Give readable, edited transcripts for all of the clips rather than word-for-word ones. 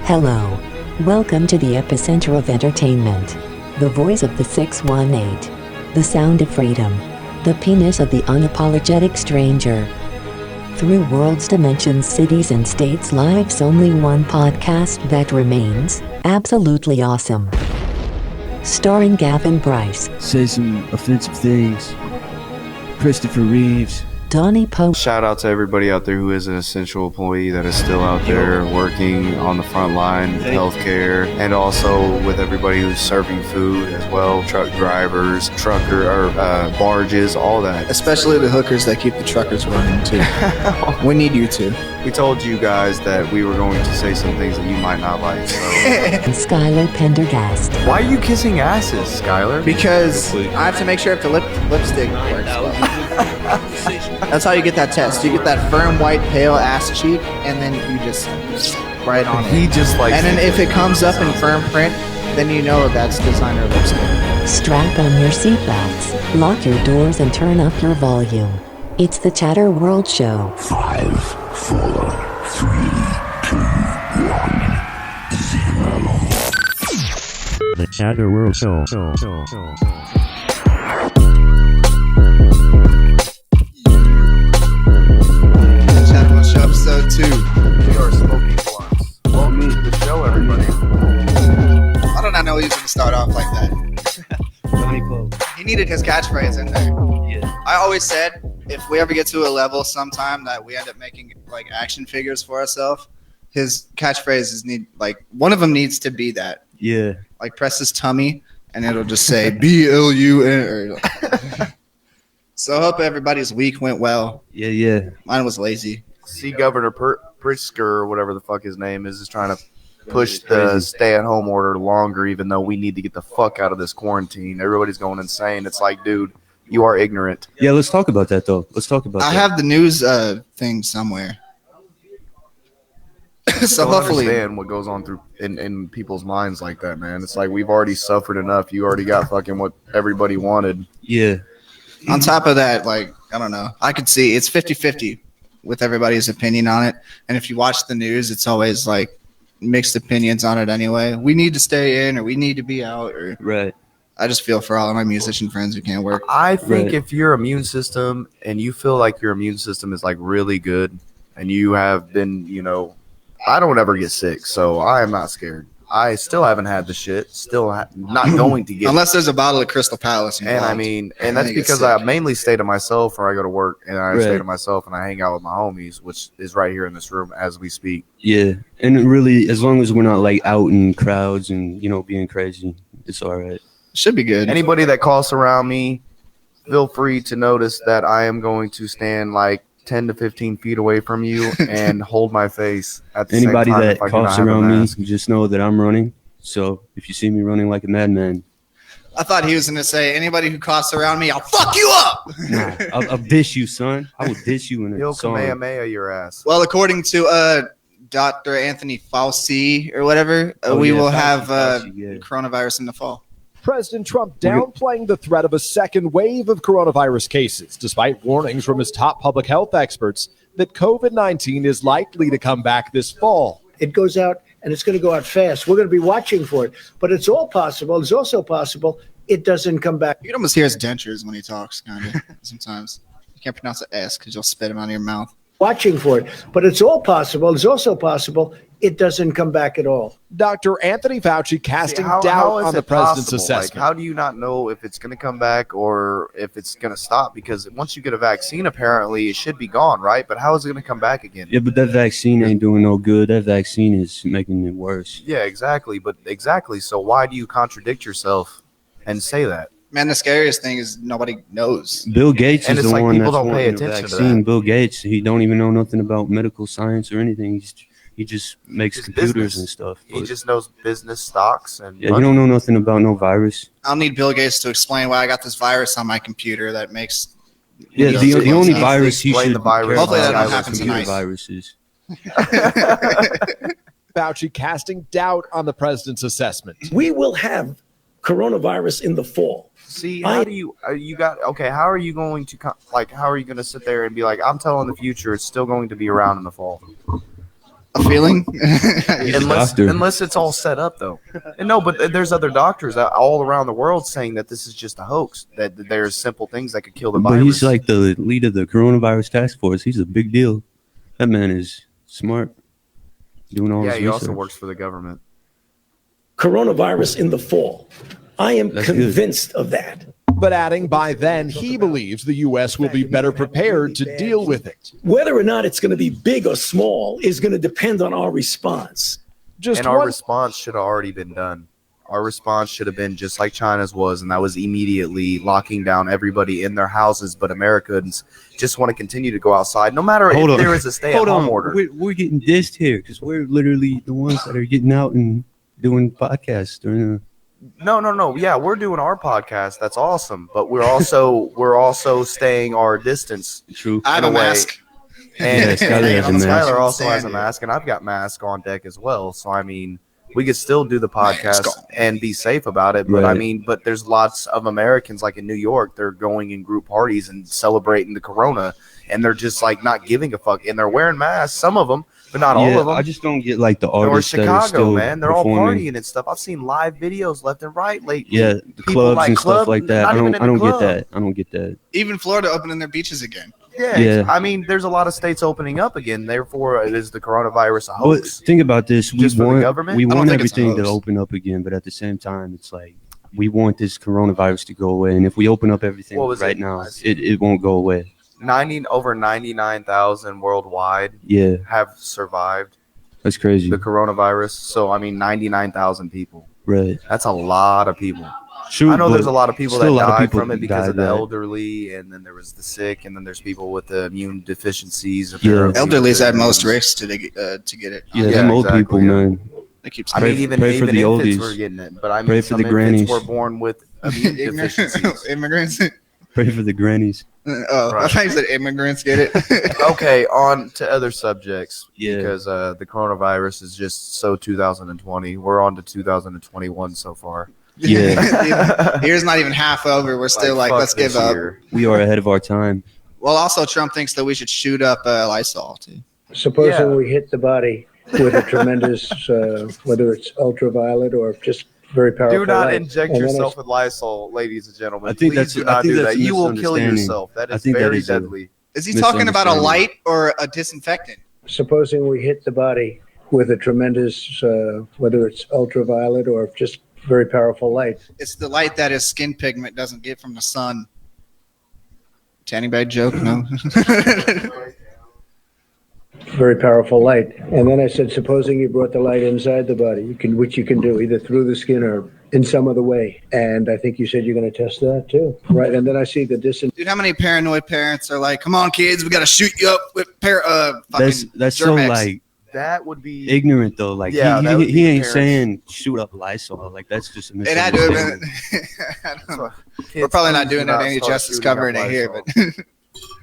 Hello. Welcome to the epicenter of entertainment. The voice of the 618. The sound of freedom. The penis of the unapologetic stranger. Through worlds, dimensions, cities, and states, lives, only one podcast that remains absolutely awesome. Starring Gavin Bryce. Say some offensive things. Christopher Reeves. Donnie Pope. Shout out to everybody out there who is an essential employee that is still out there working on the front line, healthcare, and also with everybody who's serving food as well, truck drivers, barges, all that. Especially the hookers that keep the truckers running too. We need you too. We told you guys that we were going to say some things that you might not like. So. And Skylar Pendergast. Why are you kissing asses, Skylar? Because I have to make sure if the lipstick works well. That's how you get that test. You get that firm, white, pale ass cheek, and then you just right on it. He just likes. And then if it comes up in firm print, then you know that's designer lipstick. Strap on your seatbelts, lock your doors, and turn up your volume. It's the Chatterworld Show. 5, 4, 3, 2, 1, 0. The Chatterworld Show. Chatterworld Show episode 2. We are smoking blunts. Welcome to the show, everybody. I did not know he was going to start off like that. Donnie Pope. He needed his catchphrase in there. Yeah. I always said, if we ever get to a level sometime that we end up making like action figures for ourselves, his catchphrases need one of them needs to be that. Yeah. Like press his tummy and it'll just say BLUN. So I hope everybody's week went well. Yeah. Mine was lazy. See, Governor Pritzker, or whatever the fuck his name is trying to push the stay-at-home order longer, even though we need to get the fuck out of this quarantine. Everybody's going insane. It's like, dude, you are ignorant. Yeah, let's talk about that, though. I have the news thing somewhere. So hopefully, understand what goes on through in people's minds like that, man. It's like we've already suffered enough. You already got fucking what everybody wanted. Yeah. On top of that, I don't know. I could see it's 50-50 with everybody's opinion on it. And if you watch the news, it's always mixed opinions on it anyway. We need to stay in or we need to be out. Or Right. I just feel for all of my musician friends who can't work. I think Right. if your immune system and you feel like your immune system is really good and you have been, I don't ever get sick, so I am not scared. I still haven't had the shit. Still not going to get Unless there's a bottle of Crystal Palace involved. And that's because I mainly stay to myself, or I go to work and I stay to myself and I hang out with my homies, which is right here in this room as we speak. Yeah. And really, as long as we're not out in crowds and, being crazy, it's all right. Should be good. Anybody that coughs around me, feel free to notice that I am going to stand 10 to 15 feet away from you and hold my face at the Anybody same time. that coughs around me, just know that I'm running. So if you see me running like a madman, I thought he was going to say, anybody who coughs around me, I'll fuck you up. nah, I'll dish you, son. I will dish you in a He'll song. Kamehameha your ass. Well, according to Dr. Anthony Fauci or whatever, we will have coronavirus in the fall. President Trump downplaying the threat of a second wave of coronavirus cases, despite warnings from his top public health experts that COVID-19 is likely to come back this fall. It goes out, and it's going to go out fast. We're going to be watching for it. But it's all possible. It's also possible it doesn't come back. You can almost hear his dentures when he talks, kind of, sometimes. You can't pronounce the S because you'll spit him out of your mouth. Watching for it. But it's all possible. It's also possible it doesn't come back at all. Dr. Anthony Fauci casting doubt on the president's assessment. How do you not know if it's going to come back or if it's going to stop? Because once you get a vaccine, apparently it should be gone, right? But how is it going to come back again? Yeah, but that vaccine ain't doing no good. That vaccine is making it worse. Yeah, exactly. So why do you contradict yourself and say that? Man, the scariest thing is nobody knows. Bill Gates is the one that's don't pay wanting the attention to vaccine. that. Bill Gates, he don't even know nothing about medical science or anything. He just makes computers business. and stuff. He just knows business stocks and yeah, you don't know nothing about no virus. I'll need Bill Gates to explain why I got this virus on my computer that makes. Yeah, the only virus he explain should the virus. Hopefully that care don't about happen is computer tonight. viruses. Fauci casting doubt on the president's assessment. We will have coronavirus in the fall. See, how are you going to how are you going to sit there and be like, I'm telling the future it's still going to be around in the fall? a feeling. He's a doctor. Unless it's all set up, though. And no, but there's other doctors all around the world saying that this is just a hoax, that there's simple things that could kill the virus. But he's like the lead of the coronavirus task force. He's a big deal. That man is smart. Doing all his he research. also works for the government. Coronavirus in the fall. I am That's convinced of that. But adding by then, he believes the U.S. will be better prepared to deal with it. Whether or not it's going to be big or small is going to depend on our response. And our response should have already been done. Our response should have been just like China's was, and that was immediately locking down everybody in their houses. But Americans just want to continue to go outside, no matter if there is a stay-at-home order. We're getting dissed here because we're literally the ones that are getting out and doing podcasts during the... No. Yeah, we're doing our podcast. That's awesome. But we're also staying our distance. True. I have a mask. And Skylar has a mask. Skylar also has a mask, and I've got mask on deck as well. So I mean, we could still do the podcast and be safe about it. But Right. I mean, but there's lots of Americans, like in New York, they're going in group parties and celebrating the corona, and they're just like not giving a fuck, and they're wearing masks. Some of them, but not all of them. I just don't get like the Or artists that are Chicago, still man, they're all performing. partying and stuff. I've seen live videos left and right lately. Yeah, the People clubs and stuff like that. I don't get club. that. I don't get that. Even Florida opening their beaches again. Yeah. I mean, there's a lot of states opening up again. Therefore, is the coronavirus a But hoax? think about this. We Just for the want government? we I don't want think it's a everything to hoax. open up again, but at the same time, it's like we want this coronavirus to go away. And if we open up everything What was right it? now, it won't go away. Over 99,000 worldwide Yeah, have survived that's crazy. the coronavirus. So I mean, 99,000 people. Right. That's a lot of people. True, I know but there's a lot of people that still a lot of died people from it because of the died, right? elderly, and then there was the sick, and then there's people with the immune deficiencies. Yeah. Elderly's at most risks to get it. Yeah, Yeah, them old exactly, people, yeah. man. They keep I saying mean, even pray for the infants oldies. were getting it, but I mean, Pray for some the infants grannies. were born with immune deficiencies. immigrants. Pray for the grannies. Oh, I Right. thought you said immigrants get it. Okay, on to other subjects. Yeah. Because the coronavirus is just so 2020. We're on to 2021 so far. Yeah, Year's not even half over. We're still like fuck let's give this up. year. we are ahead of our time. Well, also Trump thinks that we should shoot up Lysol too. Supposing we hit the body with a tremendous, whether it's ultraviolet or just very powerful Do not light. inject And then yourself with Lysol, ladies and gentlemen. I think Please that's- do I not think do that's that. a You will kill misunderstanding. yourself. That I is think that very is a- deadly. Is he talking about a Misunderstanding. light or a disinfectant? supposing we hit the body with a tremendous, whether it's ultraviolet or just very powerful light. It's the light that his skin pigment doesn't get from the sun. Tanning bag joke? No. Very powerful light. And then I said, supposing you brought the light inside the body, which you can do either through the skin or in some other way. And I think you said you're going to test that too. Right. And then I see the Dude, how many paranoid parents are like, come on, kids, we got to shoot you up with fucking That's so Germ-X." like That would be ignorant though. Like Yeah, that would he be ain't parents. saying shoot up Lysol. Like that's just a It had to have misunderstanding. been. I don't know. Kids, We're probably not please doing do it any start justice shooting up covering it here, Lysol. but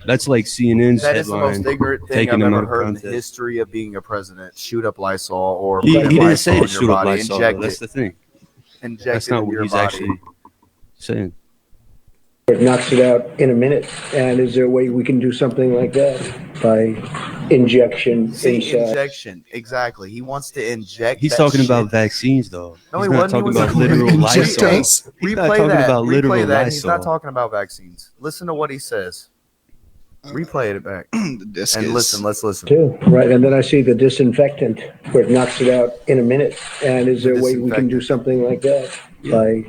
That's like CNN's That is the headline. most ignorant thing taking I've them ever out of heard in the context. history of being a president. Shoot up Lysol or He put didn't Lysol say in to your shoot up body. Lysol. Inject That's it. the thing. Inject That's it not into what your he's body. actually saying. it knocks it out in a minute. And is there a way we can do something like that by injection See, inside? injection. Exactly. He wants to inject. He's that talking shit. about vaccines though. No, He's he not wasn't. He talking was about talking- literal Inject Lysol. us. He's not Replay talking that. about literal Replay that. He's not Lysol. talking about vaccines. Listen to what he says. Replay it back. the disc And is- listen. Let's listen. Too. Right. And then I see the disinfectant where it knocks it out in a minute. And is there a way we can do Disinfectant. something like that by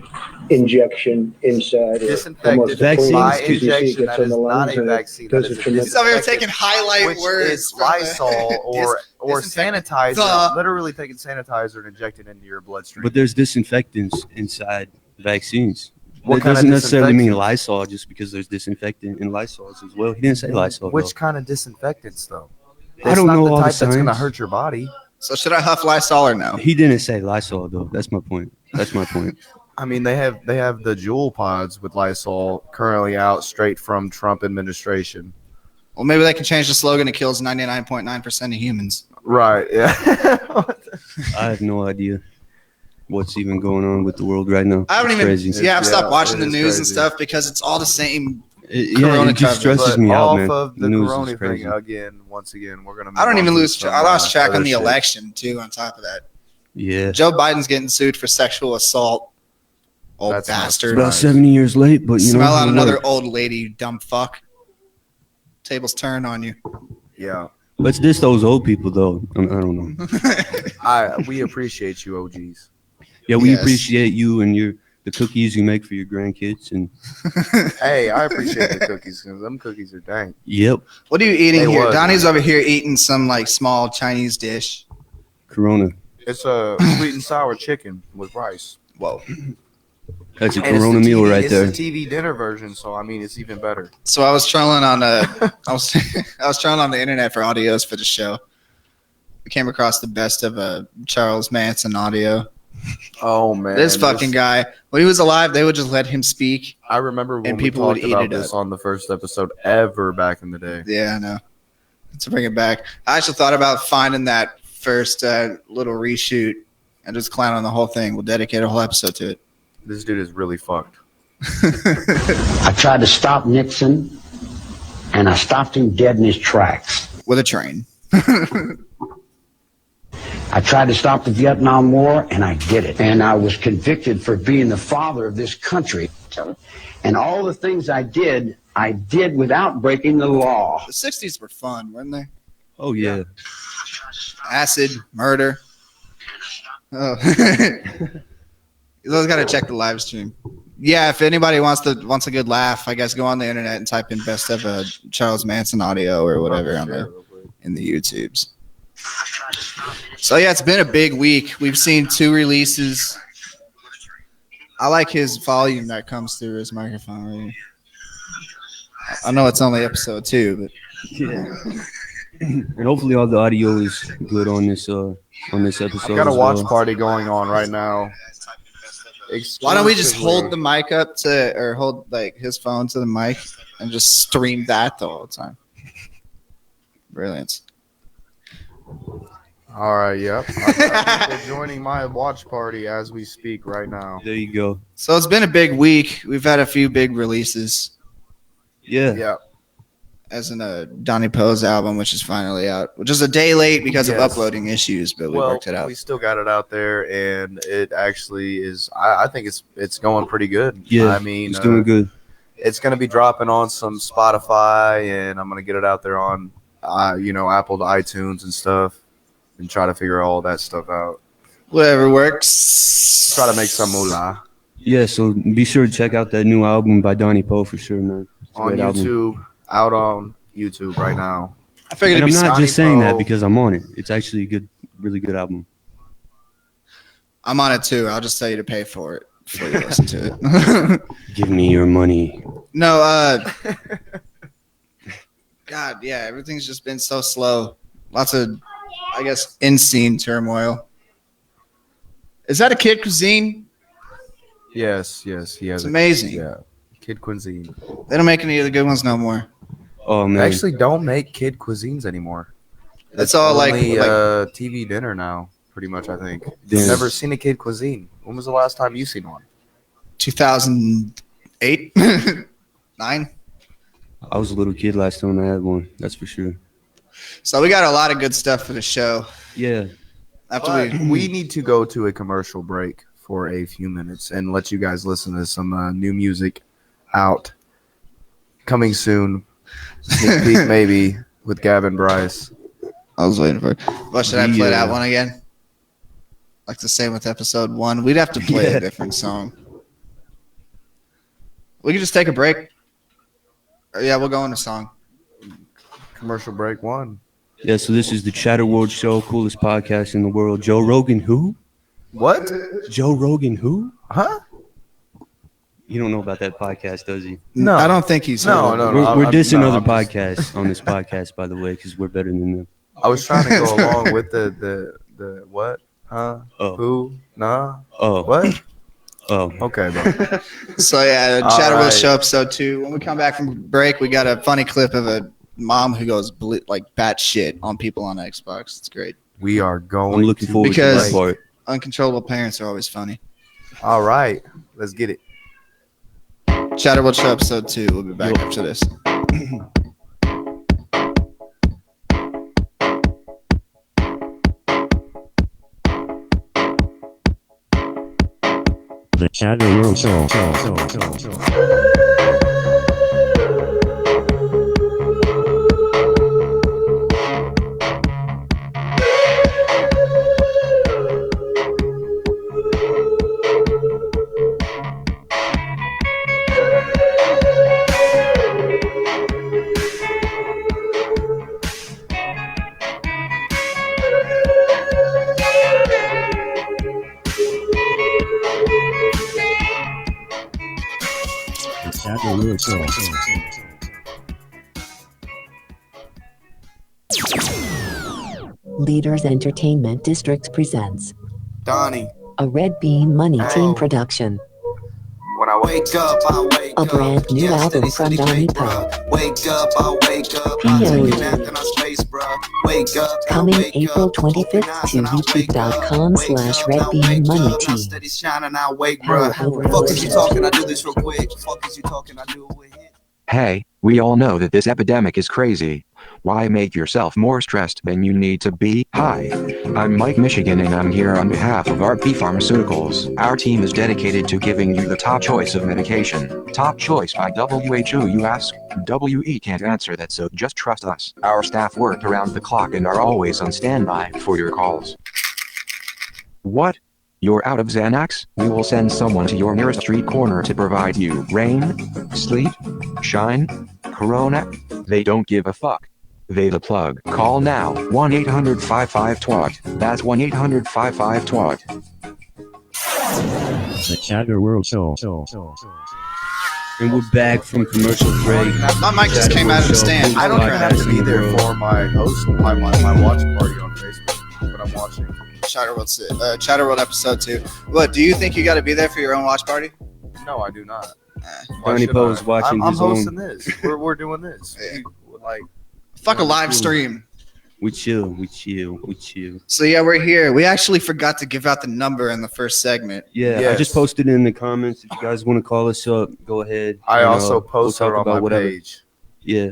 injection inside? Or Disinfectant almost a Vaccines clean, by could- because you see it injection. gets That on is the not lungs a and it vaccine. does That a is a tremendous- He's over here taking highlight Which words. is from the- Lysol or Disinfectant. sanitizer. The- Literally taking sanitizer and injecting it into your bloodstream. But there's disinfectants inside vaccines. What That kind of doesn't necessarily mean disinfectants? Lysol just because there's disinfectant in Lysols as well. He didn't say Lysol. Which though. kind of disinfectants, though? I don't not know the all the type that's going to science. hurt your body. So should I huff Lysol or no? He didn't say Lysol though. That's my point. That's my point. I mean, they have the Juul pods with Lysol currently out straight from Trump administration. Well, maybe they can change the slogan. It kills 99.9% of humans. Right. Yeah. I have no idea what's even going on with the world right now. I haven't It's even. crazy. Yeah, I've stopped Yeah, watching it the is news and crazy. stuff because it's all the same It just stresses me out, off man. of the news is corona crazy. thing again. Once again, we're gonna. I don't even lose. I lost track on other the shit. election too. On top of that, Yeah. Joe Biden's getting sued for sexual assault. Old That's bastard. About 70 years late, but you know. Smell out it'll another work. old lady, you dumb fuck. Tables turn on you. Yeah, Let's diss those old people, though. I don't know. we appreciate you, OGs. Yeah, we Yes. appreciate you and the cookies you make for your grandkids. And Hey, I appreciate the cookies because them cookies are dank. yep, What are you eating They here? was, Donnie's man. over here eating some like small Chinese dish. Corona. It's a sweet and sour chicken with rice. Whoa. That's a And it's Corona the meal TV right there. It's the TV dinner version, so I mean, it's even better. So I was trolling on I was trolling on the internet for audios for the show. I came across the best of a Charles Manson audio. Oh man, This fucking guy, when he was alive, they would just let him speak. I remember when And we people would talked eat about it this up. on the first episode ever back in the day. Yeah, I know. To bring it back, I actually thought about finding that first little reshoot and just clown on the whole thing. We'll dedicate a whole episode to it. This dude is really fucked. I tried to stop Nixon, and I stopped him dead in his tracks. With a train. I tried to stop the Vietnam War, and I did it. And I was convicted for being the father of this country. And all the things I did without breaking the law. The 60s were fun, weren't they? Oh, yeah. Acid, murder. Oh. You always got to check the live stream. Yeah, if anybody wants a good laugh, I guess go on the internet and type in best of a Charles Manson audio or whatever in the YouTubes. So yeah, it's been a big week. We've seen 2 releases. I like his volume that comes through his microphone. Really. I know it's only episode 2, but Yeah. And hopefully all the audio is good on this episode. I've got a as watch well. party going on right now. why don't we just Exclusively. hold the mic up to, or hold like his phone to the mic and just stream that the whole time? Brilliant. All right, yep. I've got people joining my watch party as we speak right now. There you go. So it's been a big week. We've had a few big releases, Yeah. Yeah. as in a Donnie Poe's album, which is finally out, which is a day late because of Yes. uploading issues, but we Well, worked it out. we still got it out there, and it actually is. I think it's going pretty good. Yeah. I mean, it's doing good. it's going to be dropping on some Spotify, and I'm going to get it out there on, Apple to iTunes and stuff, and try to figure all that stuff out. Whatever works. Try to make some moolah Yeah, so be sure to check out that new album by Donnie Poe for sure, man. It's a on great album. YouTube, out on YouTube right now. I figured And it'd I'm be not Donnie just saying that Poe. because I'm on it. It's actually a good, really good album. I'm on it too. I'll just tell you to pay for it before you listen to it. Give me your money. No, God, yeah, everything's just been so slow. Lots of, I guess, in-scene turmoil. Is that a Kid Cuisine? Yes, he has. It's amazing. Yeah, Kid Cuisine. They don't make any of the good ones no more. Oh, man. They actually don't make Kid Cuisines anymore. It's all only, like TV dinner now, pretty much. I think. Damn. I've never seen a Kid Cuisine. When was the last time you seen one? 2008, 9. I was a little kid last time I had one. That's for sure. So we got a lot of good stuff for the show. Yeah. After But we, we need to go to a commercial break for a few minutes and let you guys listen to some new music out coming soon. Sneak peek maybe with Gavin Bryce. I was waiting for it. What should I play Yeah. that one again? Like the same with episode 1. We'd have to play Yeah. a different song. We could just take a break. Yeah, we'll go on a song. Commercial break 1. Yeah, so this is the Chatterworld show, coolest podcast in the world. Joe Rogan who? What? Joe Rogan who? Huh? You don't know about that podcast, does he? No. I don't think he's No, heard no, of no. it. We're I'm- dissing no, other I'm just- podcasts on this podcast, by the way, because we're better than them. I was trying to go along with the what? Huh? Oh. Who? Nah. Oh. What? Oh. Okay, bro. So yeah, All Chatterworld right. show episode 2. When we come back from break, we got a funny clip of a mom who goes like batshit on people on Xbox. It's great. We are going. I'm looking to forward to Because- that part. Uncontrollable parents are always funny. All right, let's get it. Chatterworld Show episode 2. We'll be back after this. The Chatterworld Show. Leaders Entertainment Districts presents Donnie. a Red Bean Money Team production. When I wake up, I wake A brand new album from Donnie Poe. Wake up, I wake up. I take a nap in our space, bruh. Wake up. Coming April 25th to youtube.com/redbeanmoneyteam. Steady shining, I wake, Power bruh. over Fuck is you bullshit. talking? I do this real quick. Fuck is you talking? I do it with hit. Hey, we all know that this epidemic is crazy. Why make yourself more stressed than you need to be? Hi, I'm Mike Michigan and I'm here on behalf of RP Pharmaceuticals. Our team is dedicated to giving you the top choice of medication. Top choice by WHO, you ask? WE can't answer that, so just trust us. Our staff work around the clock and are always on standby for your calls. What? You're out of Xanax? We will send someone to your nearest street corner to provide you rain, sleet, shine, corona. They don't give a fuck. They the plug. Call now. 1-800-55-TWAT. That's 1-800-55-TWAT. The Chatterworld Show. And we're back from commercial break. My mic just came out of the stand. I don't even have to be there for my host, my watch party on Facebook, but I'm watching. Chatterworld episode 2. What, do you think you got to be there for your own watch party? No, I do not. Donnie Poe is watching I'm his own. hosting this. We're doing this. Like, Fuck a live stream. We chill. So yeah, we're here. We actually forgot to give out the number in the first segment. Yeah, I Yes. just posted it in the comments. If you guys want to call us up, go ahead. I And, also we'll posted talk on about my whatever. page. Yeah.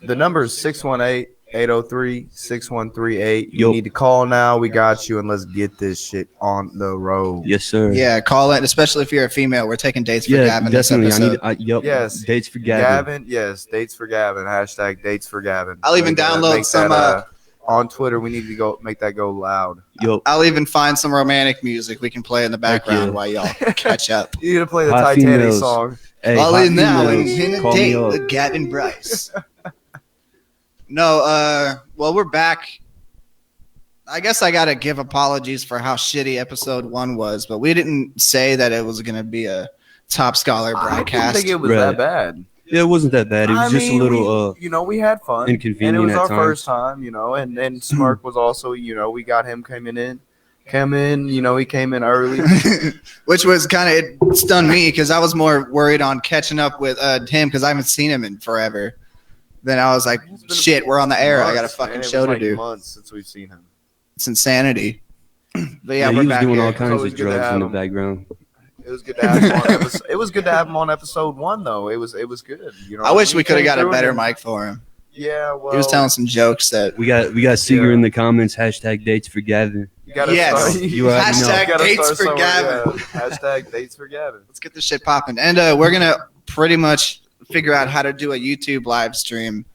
The number is 618-803-6138. You Yo. need to call now. We got you, and let's get this shit on the road. Yes, sir. Yeah, call it, especially if you're a female. We're taking dates for Yeah, Gavin this definitely. episode. Yup. Yes. Dates for Gavin. Yes, dates for Gavin. Hashtag dates for Gavin. I'll even We gotta download make some, that, on Twitter. We need to go make that go loud. Yup. I'll even find some romantic music we can play in the background yeah. while y'all catch up. You need to play the Hot Titanic females. song. Hey, All hot in now females, in a call me date up. with Gavin Bryce. No, well, we're back. I guess I gotta give apologies for how shitty episode 1 was, but we didn't say that it was gonna be a top scholar I didn't broadcast. think it was Right. that bad. Yeah, it wasn't that bad. It was just a little we had fun. inconvenient And it was at our times. first time, and Smirk was also, we got him coming in. He came in early. Which was kind of, it stunned me because I was more worried on catching up with him because I haven't seen him in forever. Then I was like, shit, we're on the air. I got a Months, fucking man. It show was to like do. months since we've seen him. It's insanity. But yeah, he we're was back doing here. all kinds always of good to drugs have in the him. background. It was good to have him on episode. It was good to have him on episode 1, though. It was good. I wish we could have came got a through better and- mic for him. Yeah, well, He was telling some jokes that. We got Seeger Yeah. in the comments. Hashtag dates for Gavin. you gotta Yes. start- You already know. Hashtag gotta dates start for somewhere, Gavin. yeah. Hashtag dates for Gavin. Let's get this shit popping. And we're going to pretty much figure out how to do a YouTube live stream.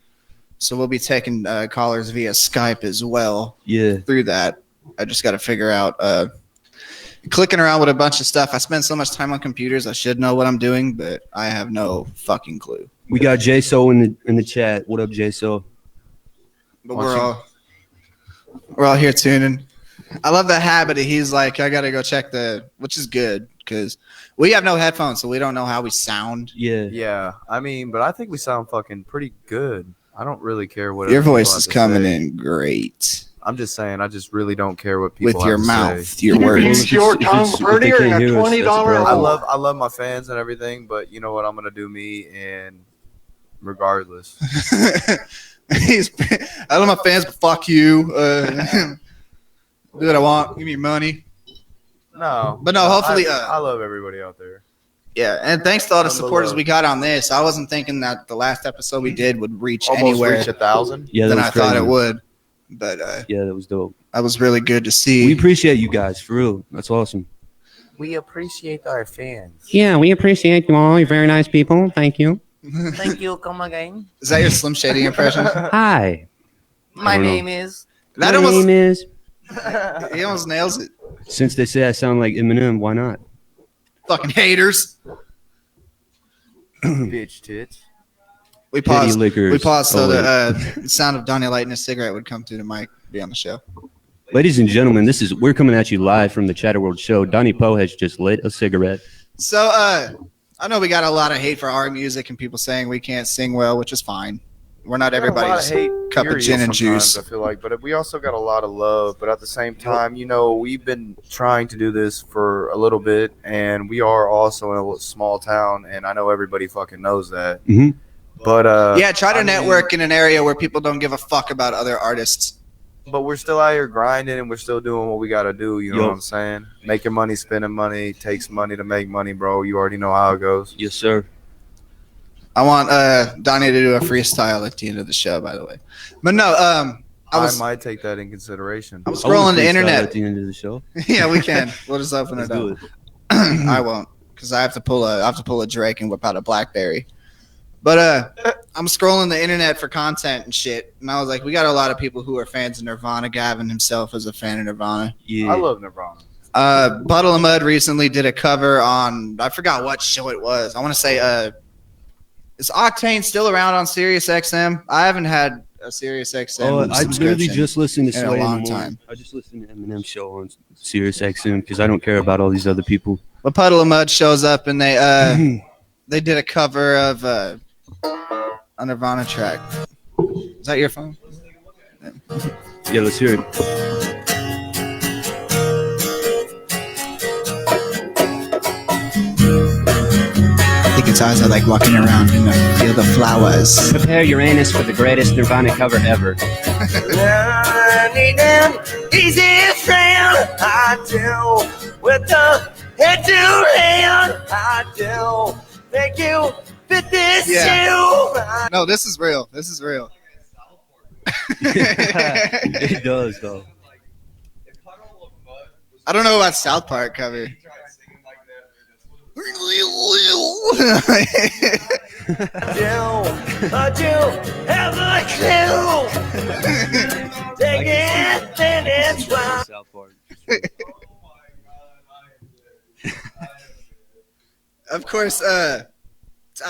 So we'll be taking callers via Skype as well Yeah. through that. I just got to figure out clicking around with a bunch of stuff. I spend so much time on computers. I should know what I'm doing, but I have no fucking clue. We got JSO in the chat. What up, JSO? But we're all here tuning. I love the habit of he's like, I gotta go check which is good because we have no headphones, so we don't know how we sound. Yeah. Yeah, but I think we sound fucking pretty good. I don't really care what Your other people voice have is to coming say. in great I'm just saying, I just really don't care what people with your have to mouth, say. your words. If they can't hear us, that's a problem. I love my fans and everything, but you know what? I'm gonna do me, and regardless, I love my fans, but fuck you. Do what I want. Give me money. no. But no, hopefully, I love everybody out there. Yeah, and thanks to all the supporters we got on this. I wasn't thinking that the last episode we did would reach Almost anywhere reach 1,000. Yeah, than that I was thought it crazy. would. But Yeah, that was dope. that was really good to see. We appreciate you guys, for real. That's awesome. We appreciate our fans. Yeah, we appreciate you all. You're very nice people. Thank you. Thank you. Come again. Is that your Slim Shady impression? Hi. My don't know. name is. That My almost name is. he almost nails it. Since they say I sound like Eminem, why not? Fucking haters. Bitch tits. We Kitty paused. lickers. We paused so Oh, the sound of Donnie lighting a cigarette would come through the mic, be on the show. Ladies and gentlemen, we're coming at you live from the Chatterworld show. Donnie Poe has just lit a cigarette. So I know we got a lot of hate for our music and people saying we can't sing well, which is fine. We're not everybody's cup of gin and juice. I feel like, but we also got a lot of love. But at the same time, you know, we've been trying to do this for a little bit, and we are also in a small town, and I know everybody fucking knows that. Mm-hmm. But Yeah, try to network in an area where people don't give a fuck about other artists. But we're still out here grinding, and we're still doing what we gotta do. You know Yup. what I'm saying? Making money, spending money, takes money to make money, bro. You already know how it goes. Yes, sir. I want Donnie to do a freestyle at the end of the show, by the way. But no, I might take that in consideration. I was I wanna scrolling the freestyle internet. at the end of the show. Yeah, we can. We'll just open Let's it do up. it. I won't, because I have to pull a Drake and whip out a BlackBerry. But I'm scrolling the internet for content and shit, and I was like, we got a lot of people who are fans of Nirvana. Gavin himself is a fan of Nirvana. Yeah. I love Nirvana. Puddle of Mud recently did a cover on, I forgot what show it was. I want to say, is Octane still around on Sirius XM? I haven't had a Sirius XM Oh, I literally subscription just listened to in a Sway in the long morning. time. I just listened to Eminem's show on Sirius XM because I don't care about all these other people. But Puddle of Mud shows up and they did a cover of a Nirvana track. Is that your phone? Yeah, let's hear it. I think it's eyes I like walking around in the field of flowers. Prepare Uranus for the greatest Nirvana cover ever. I need an easy friend. I do. With the head to hand. I do. Make you fit this shoe. No, this is real. This is real. It does, though. I don't know about South Park cover. But you have a clue. Take it and it's wrong. South Park. Of course, I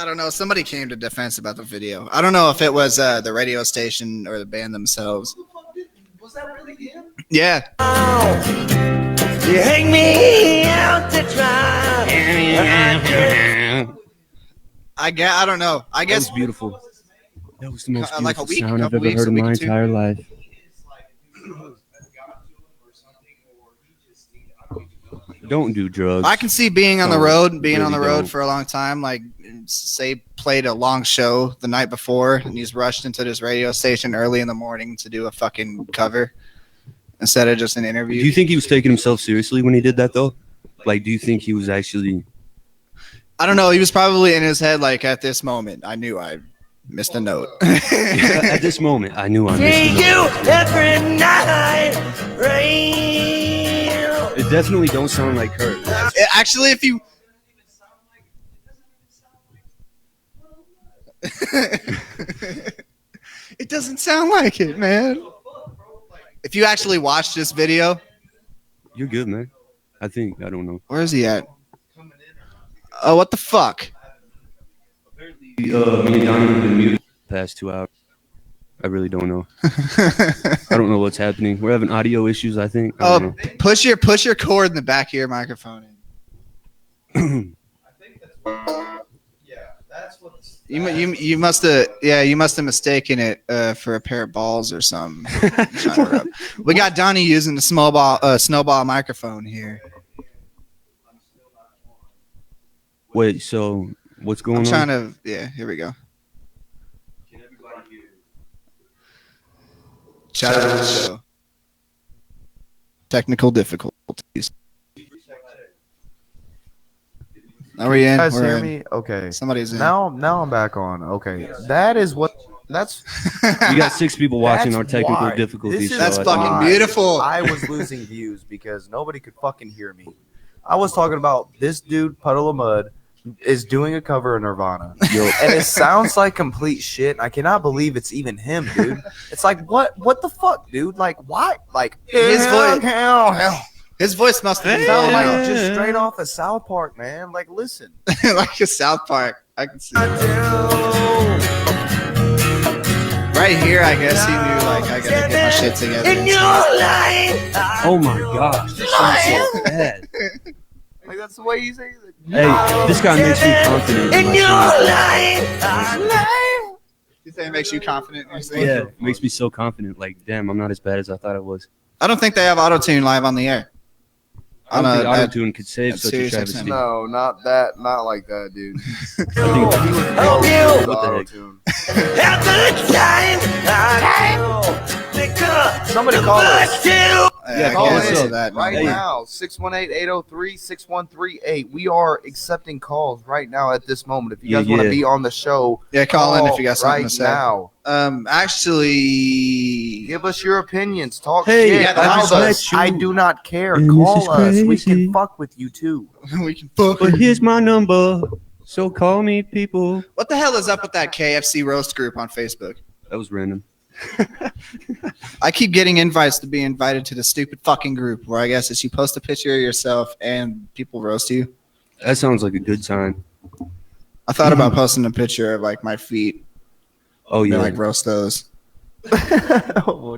don't know. Somebody came to defense about the video. I don't know if it was the radio station or the band themselves. Was that really him? Yeah. You hang me out to dry. I don't know. I That guess was beautiful. That was the most like beautiful a week, sound I've couple ever weeks, heard a in week my or two. entire life. Don't do drugs. I can see being on the Don't. road, being on the Really road don't. for a long time. Like, say, played a long show the night before, and he's rushed into this radio station early in the morning to do a fucking cover instead of just an Do interview. you think he was taking himself seriously when he did that, though? Like, do you think he was actually... I don't know. He was probably in his head like, at this moment, I knew I missed a note. At this moment, I knew I missed See it. you every night. Rain. It definitely don't sound like Kurt. Actually, if you... It doesn't sound like it, man. If you actually watch this video, You're good, man. I think. I don't know. where is he at? Oh, what the fuck? Me and Donnie have been muted the past 2 hours. I really don't know. I don't know what's happening. We're having audio issues, I think. I don't Oh, push your cord in the back of your microphone in. You must have mistaken it for a pair of balls or something. We got Donnie using the snowball microphone here. Wait, so what's going I'm on? trying to. Yeah, here we go. Chatterworld show. Technical difficulties. Are we in? You guys We're hear in. me? Okay. Somebody's in. Now I'm back on. Okay. That is what. That's. We got 6 people watching our That's technical why. difficulties. This is That's so I fucking think- why beautiful. I was losing views because nobody could fucking hear me. I was talking about this dude, Puddle of Mud, is doing a cover of Nirvana. And it sounds like complete shit. I cannot believe it's even him, dude. It's like, what the fuck, dude? Like, why? Like, His voice must have sound like been just straight off of South Park, man. Like, listen. like a South Park. I can see. Right here, I guess he knew, like, I gotta get my shit together. In your life, Oh my gosh, that sounds so bad. Like, that's the way you say it. Hey, this guy makes me confident. in my your singing. life, You think it makes you confident? In your singing? Yeah, it makes me so confident. Like, damn, I'm not as bad as I thought I was. I don't think they have auto-tune live on the air. I don't think On a- auto-tune could save that's such a serious travesty. accent. No, not like that, dude. I think, help you what the heck? have the time. Somebody call us. Yeah, Call I in can't answer that. right Hey. now, 618-803-6138. We are accepting calls right now at this moment. If you guys want to be on the show, Yeah, call in if you got something right to say. now. Actually, Give us your opinions. Talk Hey, shit. I About just us. met you. I do not care. And this Call is us. We crazy. can fuck with you too. we can fuck. But here's my number, so call me, people. What the hell is up with that KFC roast group on Facebook? That was random. I keep getting invites to be invited to the stupid fucking group where I guess it's you post a picture of yourself and people roast you. That sounds like a good time. I thought about posting a picture of like my feet. Oh And yeah, like roast those.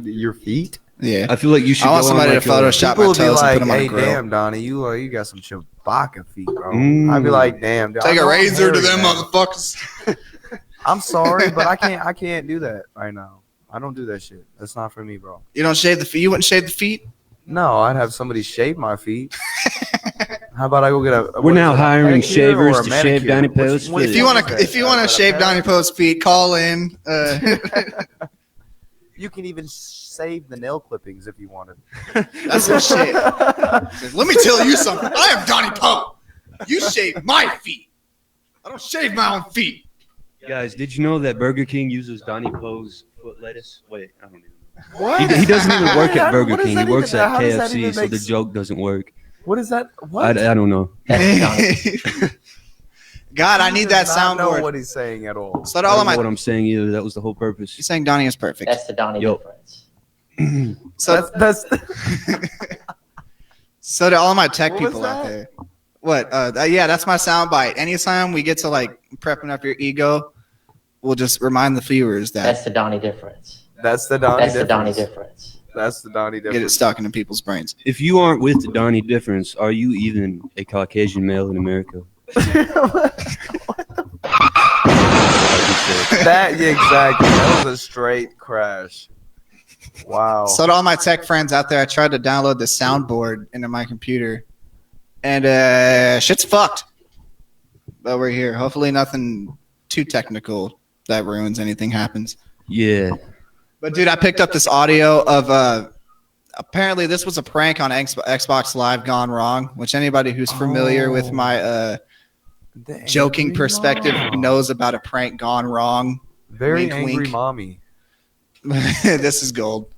Your feet? Yeah. I feel like you should. I want go somebody on, to like, Photoshop People my would be toes and like, put them on "Hey, a grill. damn, Donnie, you got some Chewbacca feet, bro." Mm. I'd be like, "Damn, dude, Take I a know I'm razor to hairy, them man. motherfuckers. I'm sorry, but I can't do that right now. I don't do that shit. That's not for me, bro. You don't shave the feet? You wouldn't shave the feet? No, I'd have somebody shave my feet. How about I go get a? We're what now is it, a hiring pedicure shavers or a to shave manicure? Donnie Which- Poe's which feet. If you one want is to, that? if you want to Is that a shave Donnie pedicure? Poe's feet, call in. You can even save the nail clippings if you wanted. That's some shit. Let me tell you something. I am Donnie Poe. You shave my feet. I don't shave my own feet. Guys, did you know that Burger King uses Donnie Poe's foot lettuce? Wait, I don't even know. What? He doesn't even work at Burger What does King. that He works even- at how does that KFC, even so make the s- joke doesn't work. What is that? What? I don't know. God, I need that does not know soundboard. what he's saying at all. So I to all don't of know my, what I'm saying either. That was the whole purpose. you're saying Donnie is perfect. That's the Donnie Yo. difference. So, That's so to all of my tech What was people out that? there, what? Yeah, that's my soundbite. Anytime we get to like prepping up your ego, we'll just remind the viewers That's that the Donnie difference. that's the Donnie That's the Donnie difference. difference. That's the Donnie get it difference. stuck into people's brains. If you aren't with the Donnie difference, are you even a Caucasian male in America? That yeah, exactly. That was a straight crash. Wow. So to all my tech friends out there, I tried to download the soundboard into my computer, and shit's fucked. But we're here. Hopefully, nothing too technical that ruins anything happens. Yeah. But dude, I picked up this audio of apparently this was a prank on Xbox Live gone wrong, which anybody who's familiar with my joking perspective knows about a prank gone wrong. Very Wink, angry wink. mommy. This is gold.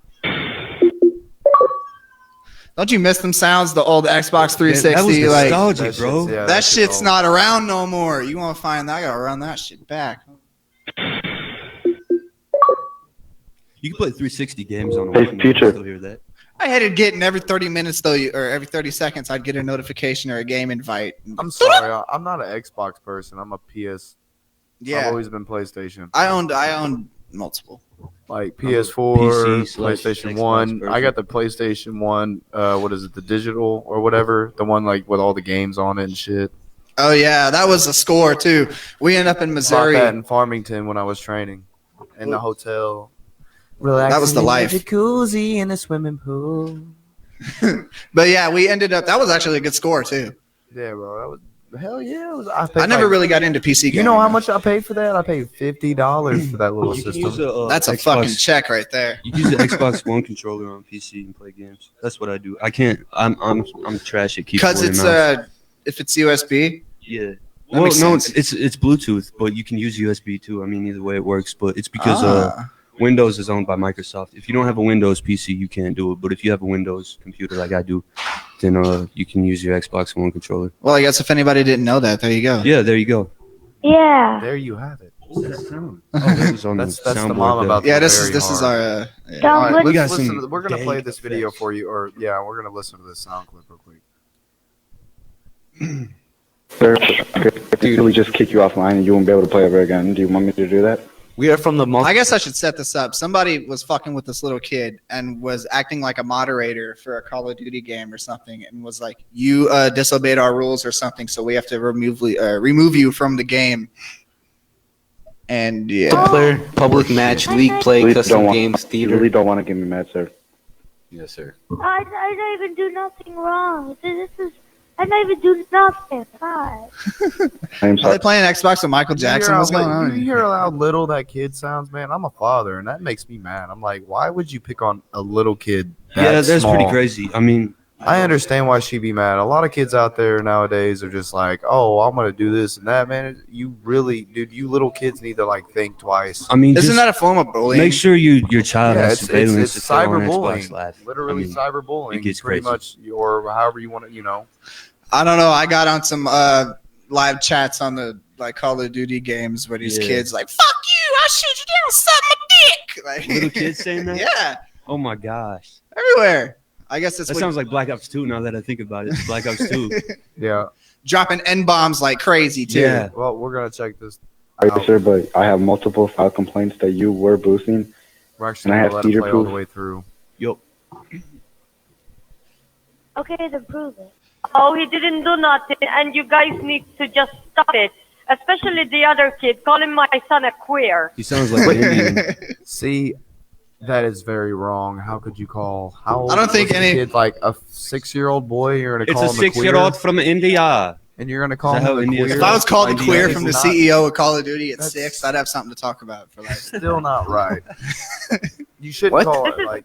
Don't you miss them sounds? The old Xbox 360, that was like nostalgic, bro. that shit's not around no more. You want to find that? I gotta run that shit back. You can play 360 games on a Hey, Walkman. future. Still hear that? I had it getting every 30 minutes though, or every 30 seconds, I'd get a notification or a game invite. I'm sorry. I'm not an Xbox person. I'm a PS. Yeah. I've always been PlayStation. I owned multiple. Like I'm a PS4, PC/Xbox PlayStation 1. person. I got the PlayStation 1, what is it, the digital or whatever? The one like with all the games on it and shit. Oh yeah, that was a score too. We ended up in Bought Missouri. that in Farmington when I was training in the hotel. That was the life. Jacuzzi in the swimming pool. But yeah, we ended up. That was actually a good score too. Yeah, bro. That was hell yeah. It was, I never really got into PC gaming. You know how much I paid for that? I paid $50 for that little You can system. use a, That's a Xbox, fucking check right there. You can use the Xbox One controller on PC and play games. That's what I do. I can't. I'm trash at keyboard Because and it's mouse. if it's USB. Yeah. Well, makes no, sense. it's Bluetooth, but you can use USB too. I mean, either way it works. But it's because Ah. Windows is owned by Microsoft. If you don't have a Windows PC, you can't do it. But if you have a Windows computer like I do, then you can use your Xbox One controller. Well, I guess if anybody didn't know that, there you go. Yeah, there you go. Yeah. There you have it. What's that sound? Oh, that was on That's the the soundboard mom there. about. Yeah, the this very is hard. our. Don't All right, put- We got listen some we're gonna play dank this video effects. for you, or yeah, we're gonna listen to this sound clip real quick. Sir, could we just kick you offline and you won't be able to play ever again? Do you want me to do that? We are from the I guess I should set this up. Somebody was fucking with this little kid and was acting like a moderator for a Call of Duty game or something, and was like, "You disobeyed our rules or something, so we have to remove you from the game." And yeah, player, public match, league play, Please custom don't games, You theater. really don't want to give me mad, sir. Yes, sir. I don't even do nothing wrong. I don't even do nothing. God. I'm are sorry. they playing Xbox with Michael Jackson? What's going on? You hear how little that kid sounds, man? I'm a father, and that makes me mad. I'm like, why would you pick on a little kid? Yeah, that's pretty small? crazy. I mean, I understand why she'd be mad. A lot of kids out there nowadays are just like, "Oh, I'm gonna do this and that." Man, you really, dude, you little kids need to like think twice. I mean, Isn't just that a form of bullying? make sure your child has surveillance it's if they're on Xbox cyberbullying. Live. Literally I mean, cyberbullying. it gets pretty crazy. much, or however you want to, you know. I don't know. I got on some live chats on the Call of Duty games where these Yeah. kids like, "Fuck you! I'll shoot you down, suck my dick!" Like, Little kids saying that? Yeah, Oh my gosh. everywhere. I guess that's That what sounds like Black Ops 2 now that I think about it. It's Black Ops 2. Yeah. dropping N bombs like crazy too. Yeah. Well, we're gonna check this. Sorry, sir, but I have multiple file complaints that you were boosting. We're And actually I gonna have let it theater play all the proof. way through. Yo. Okay, then prove it. Oh, he didn't do nothing, and you guys need to just stop it. Especially the other kid, calling my son a queer. He sounds like an Indian. See, that is very wrong. How could you call? How old I don't think was the any- kid, like a 6-year-old boy. You're gonna It's call a him a queer, 6-year-old from India. and you're gonna call Is that him how a Indians queer. If I was called a Idea queer is from the not- CEO of Call of Duty at That's- 6, I'd have something to talk about for life. Still not right. You shouldn't What? call This it is- like.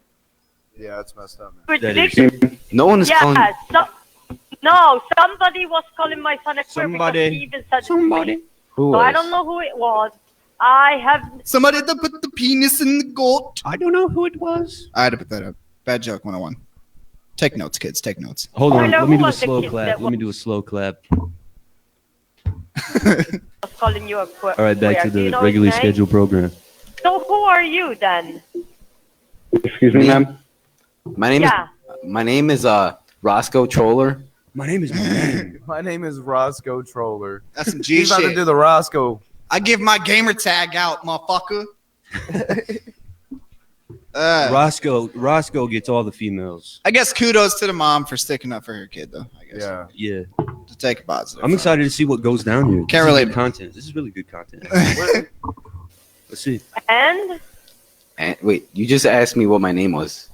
Yeah, it's messed up. Man. Ridiculous. No one is calling. Yeah, no, somebody was calling my son a queer Somebody. because he even said Somebody. queer. Who So I was? don't know who it was. I have Somebody to put the penis in the goat. I don't know who it was. I had to put that up. Bad joke 101. Take notes, kids. Take notes. Hold on. I know Let me who do a was the slow kid clap. that Let me do a slow clap. was calling you a queer. All right, back to Do you the know regularly his name? scheduled program. So who are you then? Excuse me, ma'am? Yeah. My name is Roscoe Troller. My name is Moran. My name is Roscoe Troller. That's some G He's about to shit. do the Roscoe. I give my gamer tag out, motherfucker. Roscoe gets all the females. I guess kudos to the mom for sticking up for her kid, though. I guess. Yeah. Yeah. To take a positive. I'm excited to see what goes down here. Can't This is relate. good content. This is really good content. Let's see. And And wait, you just asked me what my name was.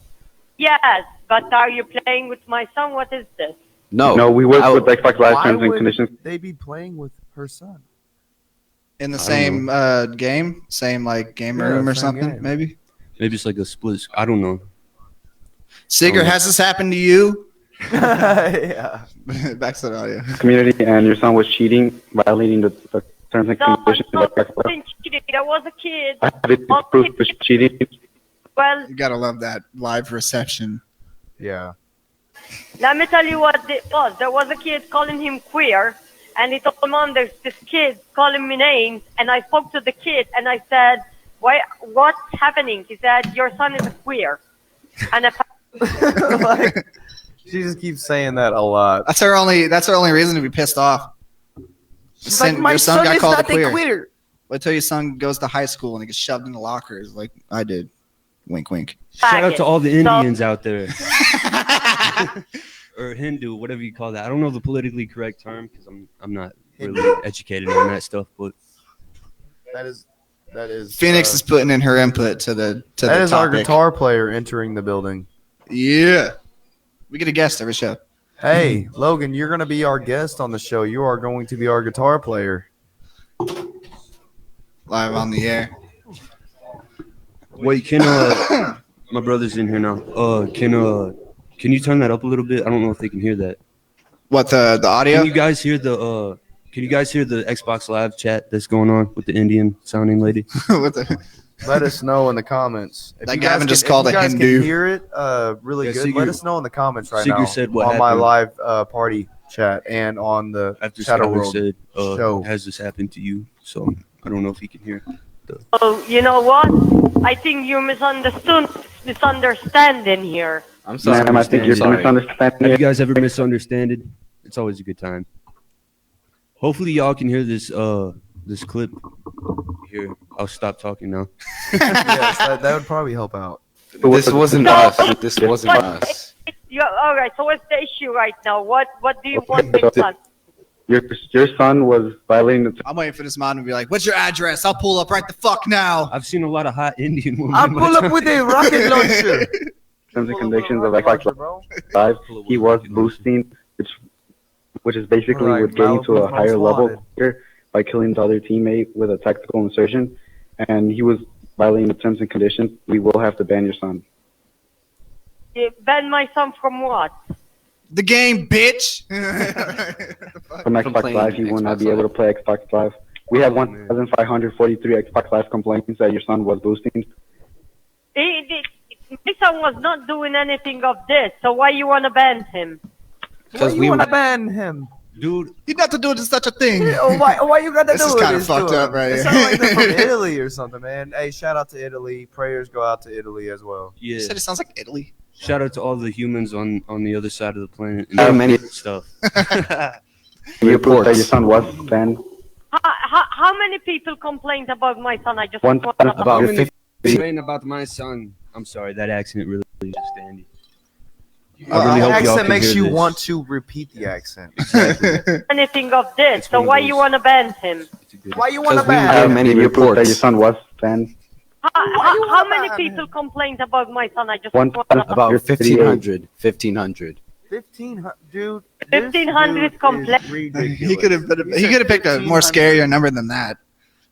yes, but are you playing with my son? What is this? No, we work with Xbox Live Why terms and would conditions. they be playing with her son? In the I same game, same game Yeah, room or same something, game. maybe. Maybe it's like a split. I don't know. Sigurd, has this happened to you? Yeah. Back to the audio. Community, and your son was cheating, violating the terms and No, conditions no, of I Xbox Live. didn't cheat. I was a kid. I have it to prove for cheating. Well, You gotta love that live reception. Yeah. let me tell you what it was. There was a kid calling him queer, and he told Mom, there's this kid calling me names, and I spoke to the kid, and I said, what's happening? He said, your son is a queer. And Like, she just keeps saying that a lot. That's her only reason to be pissed off. She's like, my son is not a queer. Wait till your son goes to high school and he gets shoved in the lockers like I did. Wink, wink. Shout out to all the Indians out there. Or Hindu, whatever you call that. I don't know the politically correct term because I'm not really educated on that stuff. But That is Phoenix is putting in her input to the that is our topic. guitar player entering the building. Yeah. We get a guest every show. Hey, Logan, you're going to be our guest on the show. You are going to be our guitar player. Live on the air. wait, can my brother's in here now? Can you turn that up a little bit? I don't know if they can hear that. What the audio? Can you guys hear the Can you guys hear the Xbox Live chat that's going on with the Indian sounding lady? Let us know in the comments. If That you guys Gavin just can, called if you a guys Hindu. can hear it really Yeah, good, Sigurd- let us know in the comments right Sigurd now said what on my happened. live party chat and on the After Skyler Chatterworld said, show. has this happened to you? So I don't know if he can hear. Oh, you know what? I think you're misunderstanding here. I'm sorry. Ma'am, I think you're Sorry. misunderstanding. Have you guys ever misunderstood? It's always a good time. Hopefully y'all can hear this this clip here. I'll stop talking now. Yes, that would probably help out. This wasn't us. This wasn't us. All right. So what's the issue right now? What do you want me to Your son was violating the I'm waiting for this man to be like, "What's your address? I'll pull up right the fuck now." I've seen a lot of hot Indian women. I'll pull up with a rocket launcher. terms and conditions of Xbox Live. He was boosting, which is basically Right, with getting to a Malibu higher most level wanted. here by killing the other teammate with a tactical insertion, and he was violating the terms and conditions. We will have to ban your son. ban my son from what? The game, bitch. From Xbox Live, he will not be able to play Xbox Live. We have 1,543 Xbox Live complaints that your son was boosting. My son was not doing anything of this, so why you want to ban him? Why you want to ban him? Dude, you not to do such a thing. Why you gotta This do is it? kinda This fucked to up him? right It here. sounds like they're from Italy or something, man. Hey, shout out to Italy. Prayers go out to Italy as well. Yeah. You said it sounds like Italy. Shout out to all the humans on the other side of the planet and How many- stuff. You put that your son was banned. How many people complained about my son? I just One want to know. How many complain about my son? I'm sorry, that accent really just Andy. I really hope y'all accent can makes hear you this. want to repeat the accent. anything of this, so one of why those- you want to ban him? Why you want to Because we ban? have many You put that your reports. son was banned. How many people complained about my son? I just One want to know. About You're 1,500. 1,500. 1,500, dude. 1,500 complaints. He could have picked a more scarier number than that.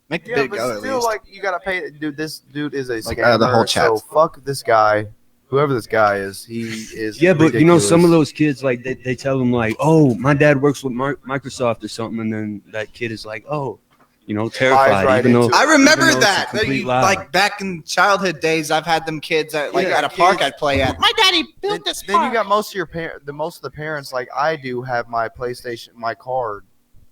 Make the Yeah, bid but go at still, least. like, you gotta pay. Dude, this dude is a Like, scammer. the whole chat. So fuck this guy. Whoever this guy is, he is. Yeah, but you know, some of ridiculous. those kids, like, they tell them, like, oh, my dad works with Microsoft or something, and then that kid is like, oh, you know, terrified. right Even though, into I remember even though it's a that. complete lie. Like back in childhood days, I've had them kids at Yeah, at a park kids- I'd play at. My daddy built this Then you park. got most of your most of the parents, like I do, have my PlayStation, my card.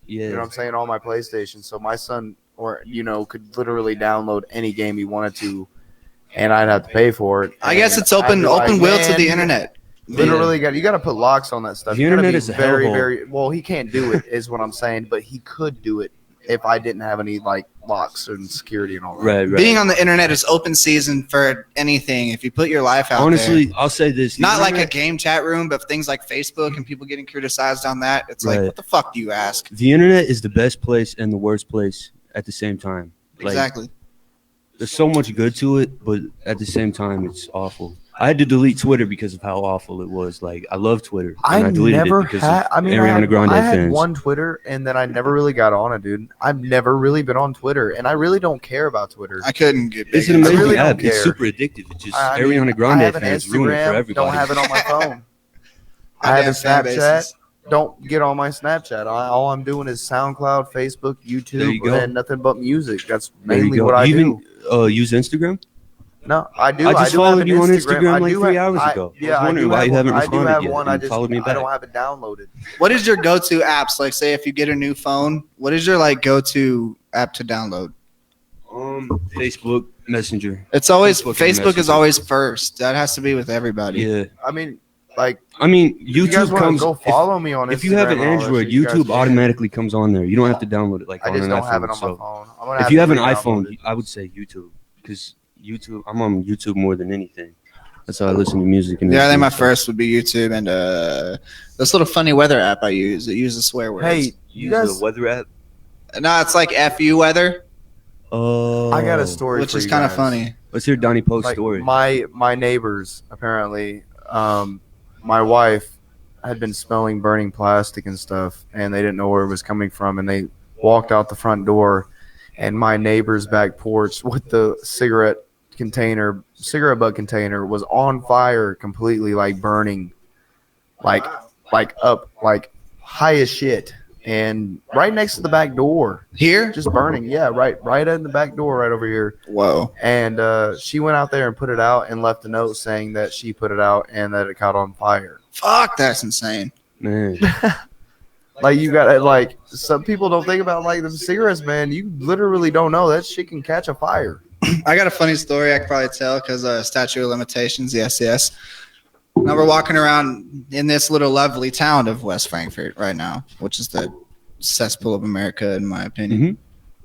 yeah. You know what I'm saying? On my PlayStation, so my son, could literally download any game he wanted to, and I'd have to pay for it. I guess And it's open I'd be open like, will to "Man, the you internet. Literally, you got to put locks on that stuff. The You gotta internet be is a very, hellhole. very well. He can't do it, is what I'm saying, but he could do it if I didn't have any like locks and security and all that. Right. Being on the internet is open season for anything. If you put your life out Honestly, there. I'll say this. the Not like a internet- game chat room, but things like Facebook and people getting criticized on that. It's like, Right. what the fuck do you ask? The internet is the best place and the worst place at the same time. Like, Exactly. There's so much good to it, but at the same time, it's awful. I had to delete Twitter because of how awful it was. Like, I love Twitter. And I deleted never it because had. of I mean, Ariana Grande I had fans. one Twitter, and then I never really got on it, dude. I've never really been on Twitter, and I really don't care about Twitter. I couldn't get It's big an into amazing really don't app. It's care. super addictive. It's just I mean, Ariana Grande I have an fans ruin it for Instagram, everybody. don't have it on my phone. I have a Goddamn fan Snapchat. bases. Don't get on my Snapchat. All I'm doing is SoundCloud, Facebook, There you YouTube, go. and nothing but music. That's There you mainly go. what I You do. even use Instagram? No, I do. I just do followed have you on an Instagram I like do 3 have- hours I- ago. I was Yeah, I wondering do why have you one. haven't I do responded have yet one. and I just followed me I back. don't have it downloaded. What is your go-to apps? Like, say if you get a new phone, what is your like go-to app to download? Facebook Messenger. It's always Facebook and Facebook is Messenger. always first. That has to be with everybody. Yeah. I mean, like, I mean, you guys YouTube wanna comes. go follow me on if you have an Instagram and all that Android, shit, you guys YouTube can. automatically comes on there. You don't have to download it like I on just an don't iPhone. have it on so my phone. I'm gonna if have you to have an re-download iPhone, it. I would say YouTube because YouTube. I'm on YouTube more than anything. That's how I listen to music. And Yeah, I think everything, my so. first would be YouTube and this little funny weather app I use. It uses swear words. Hey, you Use guys. the weather app. No, it's like FU weather, Oh, I got a story which for is you kind of guys. funny. Let's hear Donnie Poe's Like story. my neighbors apparently, my wife had been smelling burning plastic and stuff, and they didn't know where it was coming from, and they walked out the front door, and my neighbor's back porch with the cigarette butt container was on fire completely, like burning, like up, like high as shit. and right next to the back door. Here? Just burning. Yeah, right in the back door right over here. Whoa. And she went out there and put it out and left a note saying that she put it out and that it caught on fire. Fuck, that's insane. Man. Like, you got like, some people don't think about like the cigarettes, man. You literally don't know that shit can catch a fire. I got a funny story I could probably tell because statute of limitations, yes. Now we're walking around in this little lovely town of West Frankfort right now, which is the cesspool of America, in my opinion.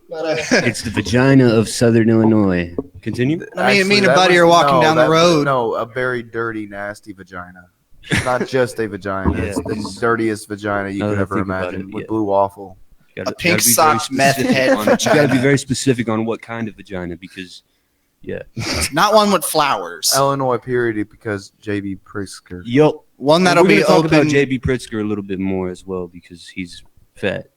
But, it's the vagina of Southern Illinois. Continue. Me and a buddy are walking down the road. No, a very dirty, nasty vagina. It's not just a vagina. It's the dirtiest vagina you could ever imagine with blue waffle. A pink socked meth head You got to be very specific on what kind of vagina because, not one with flowers. Illinois, period, because J.B. Pritzker. Yup. One that'll be talk open. about J.B. Pritzker a little bit more as well because he's fat.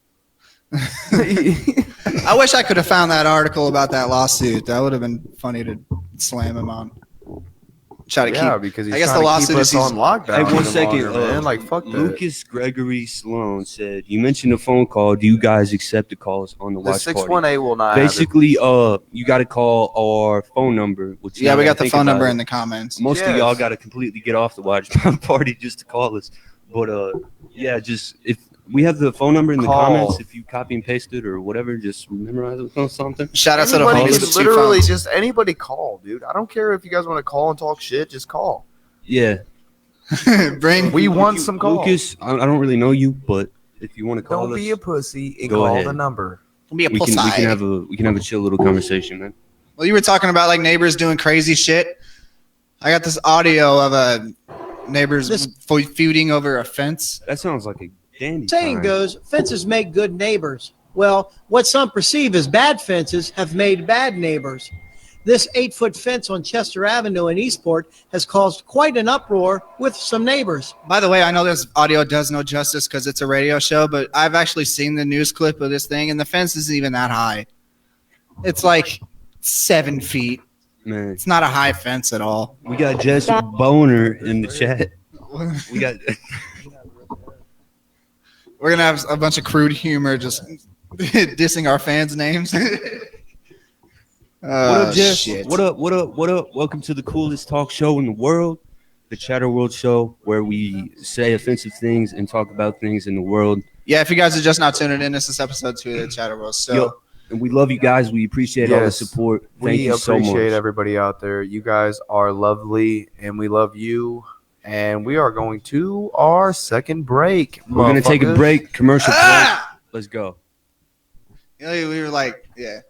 I wish I could have found that article about that lawsuit. That would have been funny to slam him on. Try to keep. Because he's I guess trying the to lawsuit keep is us on lockdown. Hey, 1 second. Longer, man. Like, fuck that. Lucas Gregory Sloan said, "You mentioned a phone call. Do you guys accept the calls on the The watch party?" 618 will not. Basically, you got to call our phone number. Which we got the phone number in the comments. Most of y'all got to completely get off the watch party just to call us. But just if we have the phone number in the comments, if you copy and paste it or whatever, just memorize it or something. Shout out to the Anybody homies. can literally just anybody call, dude. I don't care if you guys want to call and talk shit. Just call. Yeah. We want some calls. Lucas, I don't really know you, but if you want to call us, Don't be a pussy and go call ahead. the number. Don't be a we pussy. can have a chill little conversation, man. Well, you were talking about like neighbors doing crazy shit. I got this audio of neighbors feuding over a fence. That sounds like a dandy. Saying goes, fences make good neighbors. Well, what some perceive as bad fences have made bad neighbors. This 8-foot fence on Chester Avenue in Eastport has caused quite an uproar with some neighbors. By the way, I know this audio does no justice because it's a radio show, but I've actually seen the news clip of this thing, and the fence isn't even that high. It's like 7 feet. Man, it's not a high fence at all. We got Jess Boner in the chat. We got. We're gonna have a bunch of crude humor just dissing our fans' names. What up, Jeff? Shit. What up? Welcome to the coolest talk show in the world, the Chatterworld show, where we say offensive things and talk about things in the world. Yeah, if you guys are just not tuning in, this is episode 2 of the Chatterworld. So, and we love you guys. We appreciate all the support. Thank you so much. We appreciate everybody out there. You guys are lovely, and we love you. And we are going to our second break. We're gonna take a break, commercial break. Let's go. We were like, yeah.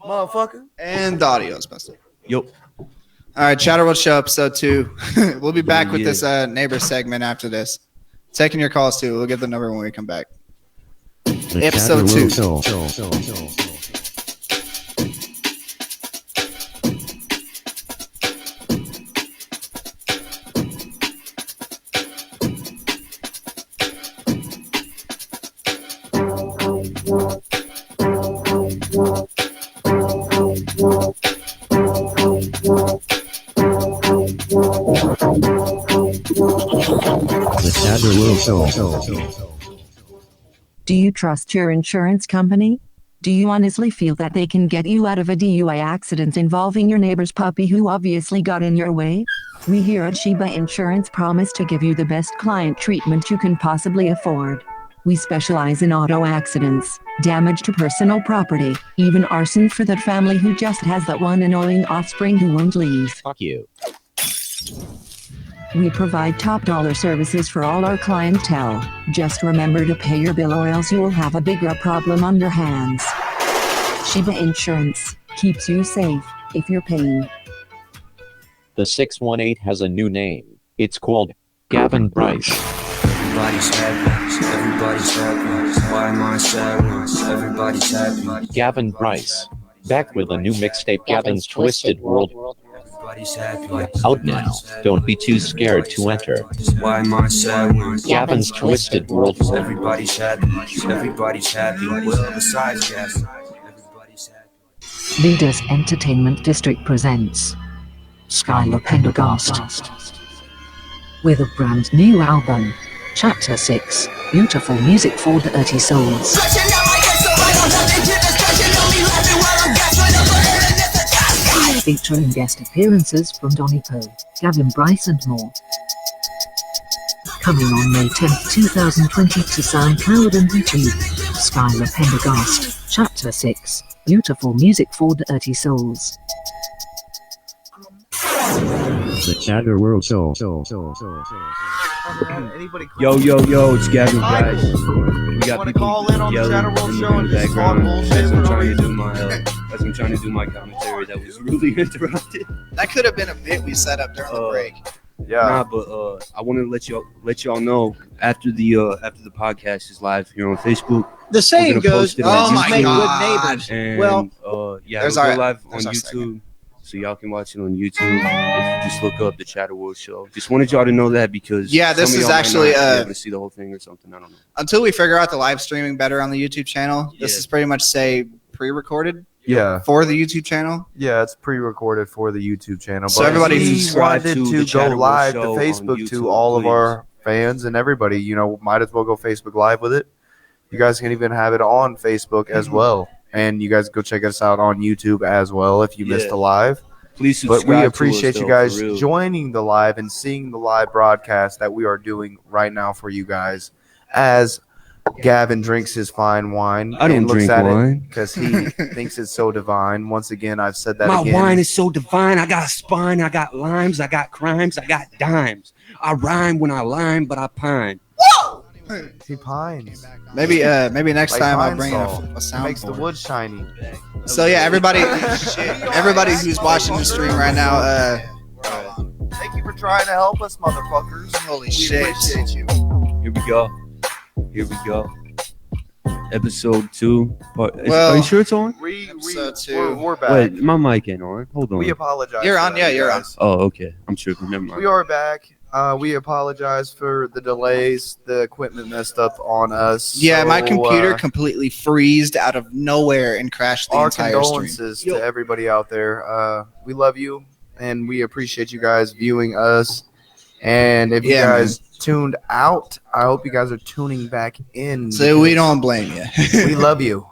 Motherfucker. And the audio's messed up. Yup. All right, Chatterworld Show episode 2. We'll be back with this neighbor segment after this. Taking your calls too. We'll get the number when we come back. Episode 2. The Chatterworld Show. Do you trust your insurance company? Do you honestly feel that they can get you out of a DUI accident involving your neighbor's puppy who obviously got in your way? We here at Sheba Insurance promise to give you the best client treatment you can possibly afford. We specialize in auto accidents, damage to personal property, even arson for that family who just has that one annoying offspring who won't leave. Fuck you. We provide top dollar services for all our clientele. Just remember to pay your bill or else you will have a bigger problem on your hands. Sheba Insurance keeps you safe if you're paying. The 618 has a new name. It's called Gavin Bryce. Everybody's happy. Everybody's happy. Why am I sad? Everybody's happy. Gavin Bryce. Back with a new mixtape, Gavin's Twisted World. Everybody's happy. Out now. Don't be too scared to enter. Why am I sad? Gavin's Twisted World. Everybody's happy. Everybody's happy. Well, besides Gavin. Leaders Entertainment District presents Skylar Pendergast with a brand new album, Chapter 6. Beautiful music for dirty souls. Featuring guest appearances from Donny Poe, Gavin Bryce and more. Coming on May 10th, 2020 to SoundCloud and YouTube. Skylar Pendergast. Chapter 6. Beautiful music for dirty souls. The Chatterworld Show. Yo, it's Gavin Bryce. We got people yelling in the background as I'm trying to do my commentary that was really interrupted. That could have been a bit we set up during the break. Nah, but I want to let y'all know after the podcast is live here on Facebook. The saying goes, "Oh my make God. good neighbors." And, Well, it'll go live on YouTube, so y'all can watch it on YouTube. If you just look up the Chatterworld Show. Just wanted y'all to know that because this some of is y'all might actually not be able to see the whole thing or something. I don't know. Until we figure out the live streaming better on the YouTube channel, this is pretty much pre-recorded. Yeah. For the YouTube channel. Yeah, it's pre-recorded for the YouTube channel. So but everybody we subscribe wanted to to the go Chatterworld live to Show on Facebook YouTube, to all of please. our fans and everybody. You know, might as well go Facebook Live with it. You guys can even have it on Facebook as well, and you guys go check us out on YouTube as well if you missed the live. Please subscribe. But we to appreciate us, you though, guys for real. joining the live and seeing the live broadcast that we are doing right now for you guys as Gavin drinks his fine wine. I don't and looks drink at wine. because he thinks it's so divine. Once again, I've said that My again. wine is so divine. I got a spine. I got limes. I got crimes. I got dimes. I rhyme when I lime, but I pine. Whoa! He pines. Maybe next Like time I'll pine bring saw. a sound. Makes the wood shiny. So yeah, everybody who's watching the stream right now, Thank you for trying to help us, motherfuckers. Holy We shit. appreciate you. Here we go. Episode 2. Well, are you sure it's on? Episode 2. We're back. Wait, my mic ain't on. Hold on. We apologize. You're for on, that, yeah, you you're on. guys. Oh, okay. I'm tripping. Never mind. We are back. We apologize for the delays. The equipment messed up on us. Yeah, my So, computer completely freezed out of nowhere and crashed the our entire stream. condolences to everybody out there. We love you, and we appreciate you guys viewing us. And if you guys tuned out, I hope you guys are tuning back in. So we don't blame you. We love you.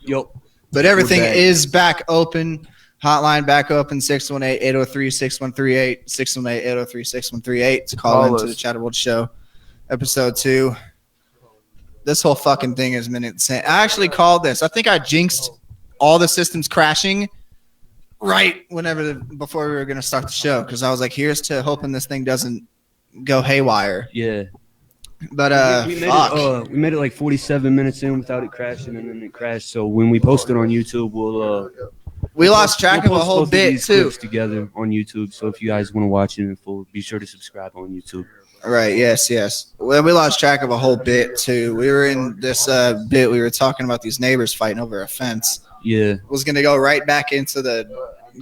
Yo. But everything back. is back open. Hotline back open, 618-803-6138, 618-803-6138 to call into the Chatterworld Show, Episode 2. This whole fucking thing has been insane. I actually called this. I think I jinxed all the systems crashing right before we were going to start the show because I was like, here's to hoping this thing doesn't go haywire. Yeah. But we made it like 47 minutes in without it crashing, and then it crashed. So when we post it on YouTube, we lost track of a post whole both bit these too. clips together on YouTube. So if you guys want to watch it in full, be sure to subscribe on YouTube. Right. Yes. Well, we lost track of a whole bit too. We were in this bit. We were talking about these neighbors fighting over a fence. Yeah. Was going to go right back into the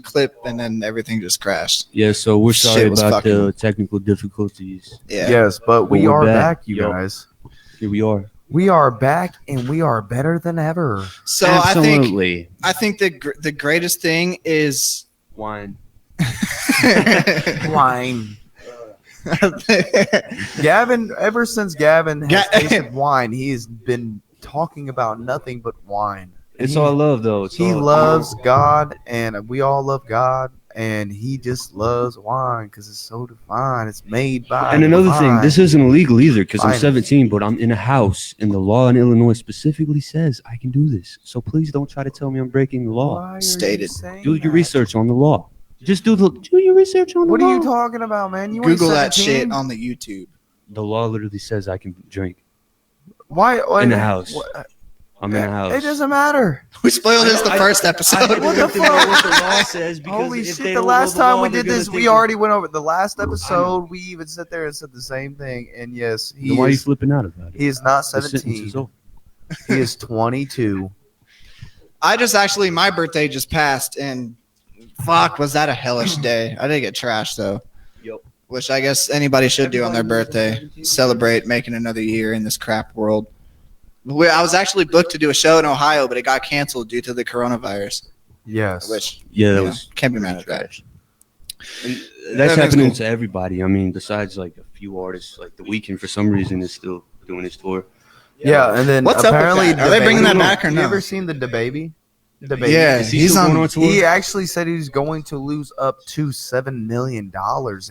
clip, and then everything just crashed. Yeah. So we're sorry Shit was about the fucking- technical difficulties. Yeah. Yes, but we we're are back, you Yo. guys. Here we are. We are back, and we are better than ever. So Absolutely. I think the greatest thing is wine. Wine. Gavin, ever since Gavin has tasted wine, he has been talking about nothing but wine. It's all love, though. He loves God, and we all love God, and he just loves wine because it's so divine. It's made by And another thing, divine. this isn't illegal either because I'm Fine. 17, but I'm in a house, and the law in Illinois specifically says I can do this. So please don't try to tell me I'm breaking the law. Why are you Stated. saying Do your that? research on the law. Just do your research on the What law. are you talking about, man? You ain't Google that 17? shit on the YouTube. The law literally says I can drink Why in the house. What? I'm in a house. It doesn't matter. We spoiled this the first episode. What the fuck? What the law says because Holy if shit! they The don't last know the time law, we they're did gonna this, think we already went over the last episode. We even sat there and said the same thing. And yes, Then why are you flipping out about it? he is not The sentence is 17. over. He is 22. My birthday just passed, and fuck, was that a hellish day. I didn't get trashed, though. Yep. Which I guess anybody should do on their birthday. Celebrate making another year in this crap world. I was actually booked to do a show in Ohio, but it got canceled due to the coronavirus. Yes. Which Yeah, that you know, was can't be mad at that. And that's happening to everybody. I mean, besides like a few artists, like The Weeknd for some reason is still doing his tour. Yeah, and then What's up with apparently that? Are they bringing that back or You no? ever seen the DaBaby? DaBaby. Yeah, Is he he's still on. going on tour? He actually said he's going to lose up to $7 million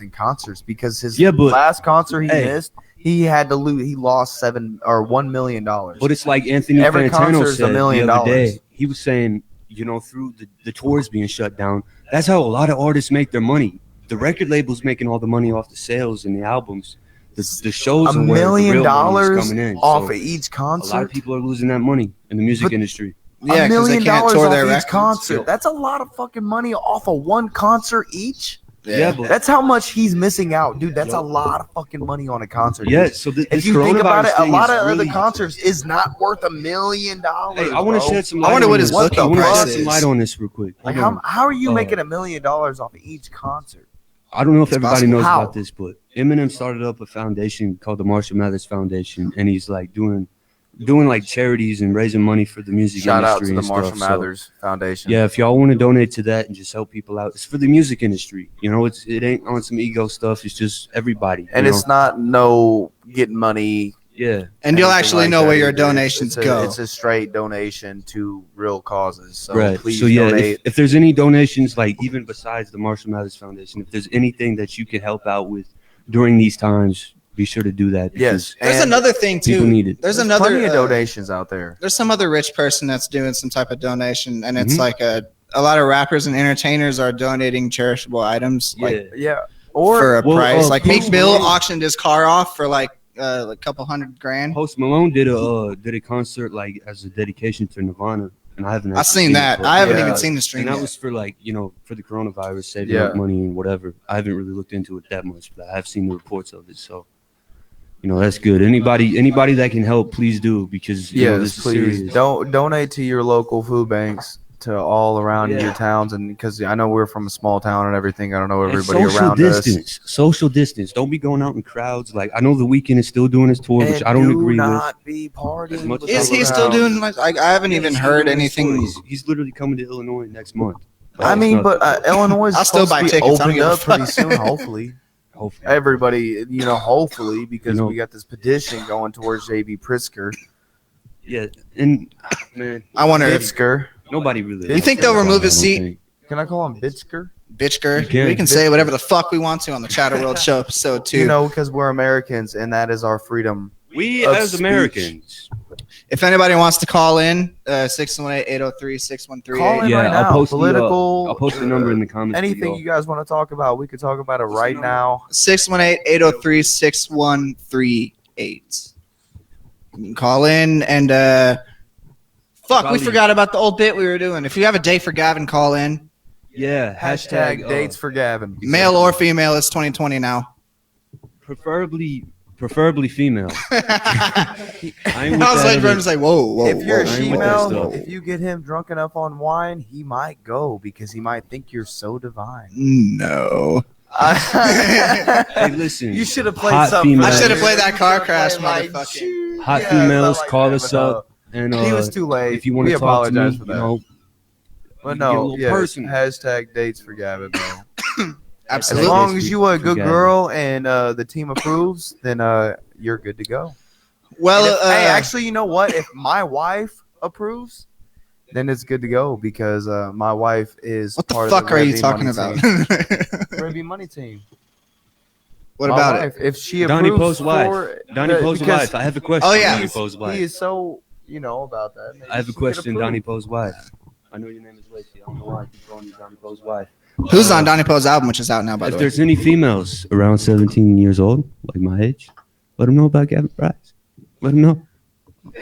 in concerts because his last concert he missed, he had to lose. He lost $1 million. But it's like Anthony Every Fantano concert's said $1 million. the other day. He was saying, you know, through the tours being shut down, that's how a lot of artists make their money. The record label's making all the money off the sales and the albums. The shows $1 are where the million real money is coming in. off So of each concert. a lot of people are losing that money in the music industry. Yeah, $1 'cause they million can't tour their off records. each concert. That's a lot of fucking money off of one concert each. Yeah, but That's how much he's missing out, dude. That's a lot of fucking money on a concert. Yeah, dude. so if you think about it, a lot of other concerts is not worth $1 million. Hey, I want to shed some light. I wonder what on his this. booking I want to price shed some is. light on this real quick. Like Hold on. how are you making $1 million off of each concert? I don't know if everybody possible. knows How? about this, but Eminem started up a foundation called the Marshall Mathers Foundation, and he's like doing like charities and raising money for the music Shout out industry to the and Marshall stuff. So, Mathers Foundation. yeah, if y'all want to donate to that and just help people out, it's for the music industry. You know, it ain't on some ego stuff. It's just everybody. And you it's know? not no getting money. Yeah. And you'll anything actually like know that where your either. donations It's go. It's a straight donation to real causes. So right. please So yeah, donate. if there's any donations, like even besides the Marshall Mathers Foundation, if there's anything that you could help out with during these times, be sure to do that. Yes. There's and another thing too. people need it. There's there's another plenty of donations out there. There's some other rich person that's doing some type of donation, and it's Mhm. like a lot of rappers and entertainers are donating cherishable items, like Yeah. Or for a price. Like Meek Post Mill Malone- auctioned his car off for like a couple $100,000. Post Malone did a concert like as a dedication to Nirvana, and I haven't. I've actually seen that. it, I haven't Yeah. even seen the stream And that yet. was for like for the coronavirus, saving Yeah. up money and whatever. I haven't really looked into it that much, but I have seen the reports of it. So, that's good. Anybody that can help, please do, because Yes, this is please serious. don't donate to your local food banks to all around Yeah. your towns, and because I know we're from a small town and everything, I don't know And everybody social around distance. Social distance. Don't be going out in crowds. Like I know The Weeknd is still doing his tour, us. which And I don't do agree not with. be partying. As much with as Is I he love still Kyle. doing like I haven't Yeah, even he's heard doing his tour. anything. He's literally coming to Illinois next month. I mean, but Illinois is I'll still supposed buy to be tickets. I don't opened give a up pretty fuck. soon, hopefully. Hopefully. Everybody, hopefully, because You know- we got this petition going towards JB Pritzker. Yeah, and man, I wonder if Pritzker. nobody really. You think they'll remove his seat? I don't think. Can I call him Bitsker? Bitchker. You can. We can say whatever the fuck we want to on the Chatterworld show episode 2. Because we're Americans and that is our freedom. We of as speech. Americans. If anybody wants to call in, 618-803-6138. Call in Yeah, right I'll now. post Political. I'll post the number in the comments. for Anything y'all. you guys want to talk about, we could talk about it right now. 618-803-6138. You can call in and fuck, Probably- we forgot about the old bit we were doing. If you have a day for Gavin, call in. Yeah, Hashtag dates for Gavin. Male or female, it's 2020 now. preferably female. I ain't with I was that like, other- I'm just like, whoa. If you're a I ain't with that female, stuff. if you get him drunk enough on wine, he might go because he might think you're so divine. No. Hey, listen. You should have played hot something. female- I should have played that car crash, Like, motherfucker. Hot Yeah, females, something like call that, us but, up, and he was too late. If you want We to talk to me, apologize for that. But you can get a no, little yes, personal. hashtag dates for Gavin, though. Absolutely. As long as you are a For good Gavin. girl and the team approves, then you're good to go. Well, And if- hey, actually, you know what? If my wife approves, then it's good to go because my wife is. what the part fuck of the are Red you Bee talking Money about? team. Red Bee Money team. What My about wife, it? If she Donnie approves Post's wife. for Donnie Post's because wife. I have a question. Oh, yeah. Donnie Post's wife. he is so about that. Maybe I have she a could question, approve. Donnie Post's wife. I know your name is Lacey. I don't know why I keep calling you Donnie Post's wife. Who's on Donnie Poe's album, which is out now, by If the way? there's any females around 17 years old, like my age, let them know about Gavin Price. Let them know.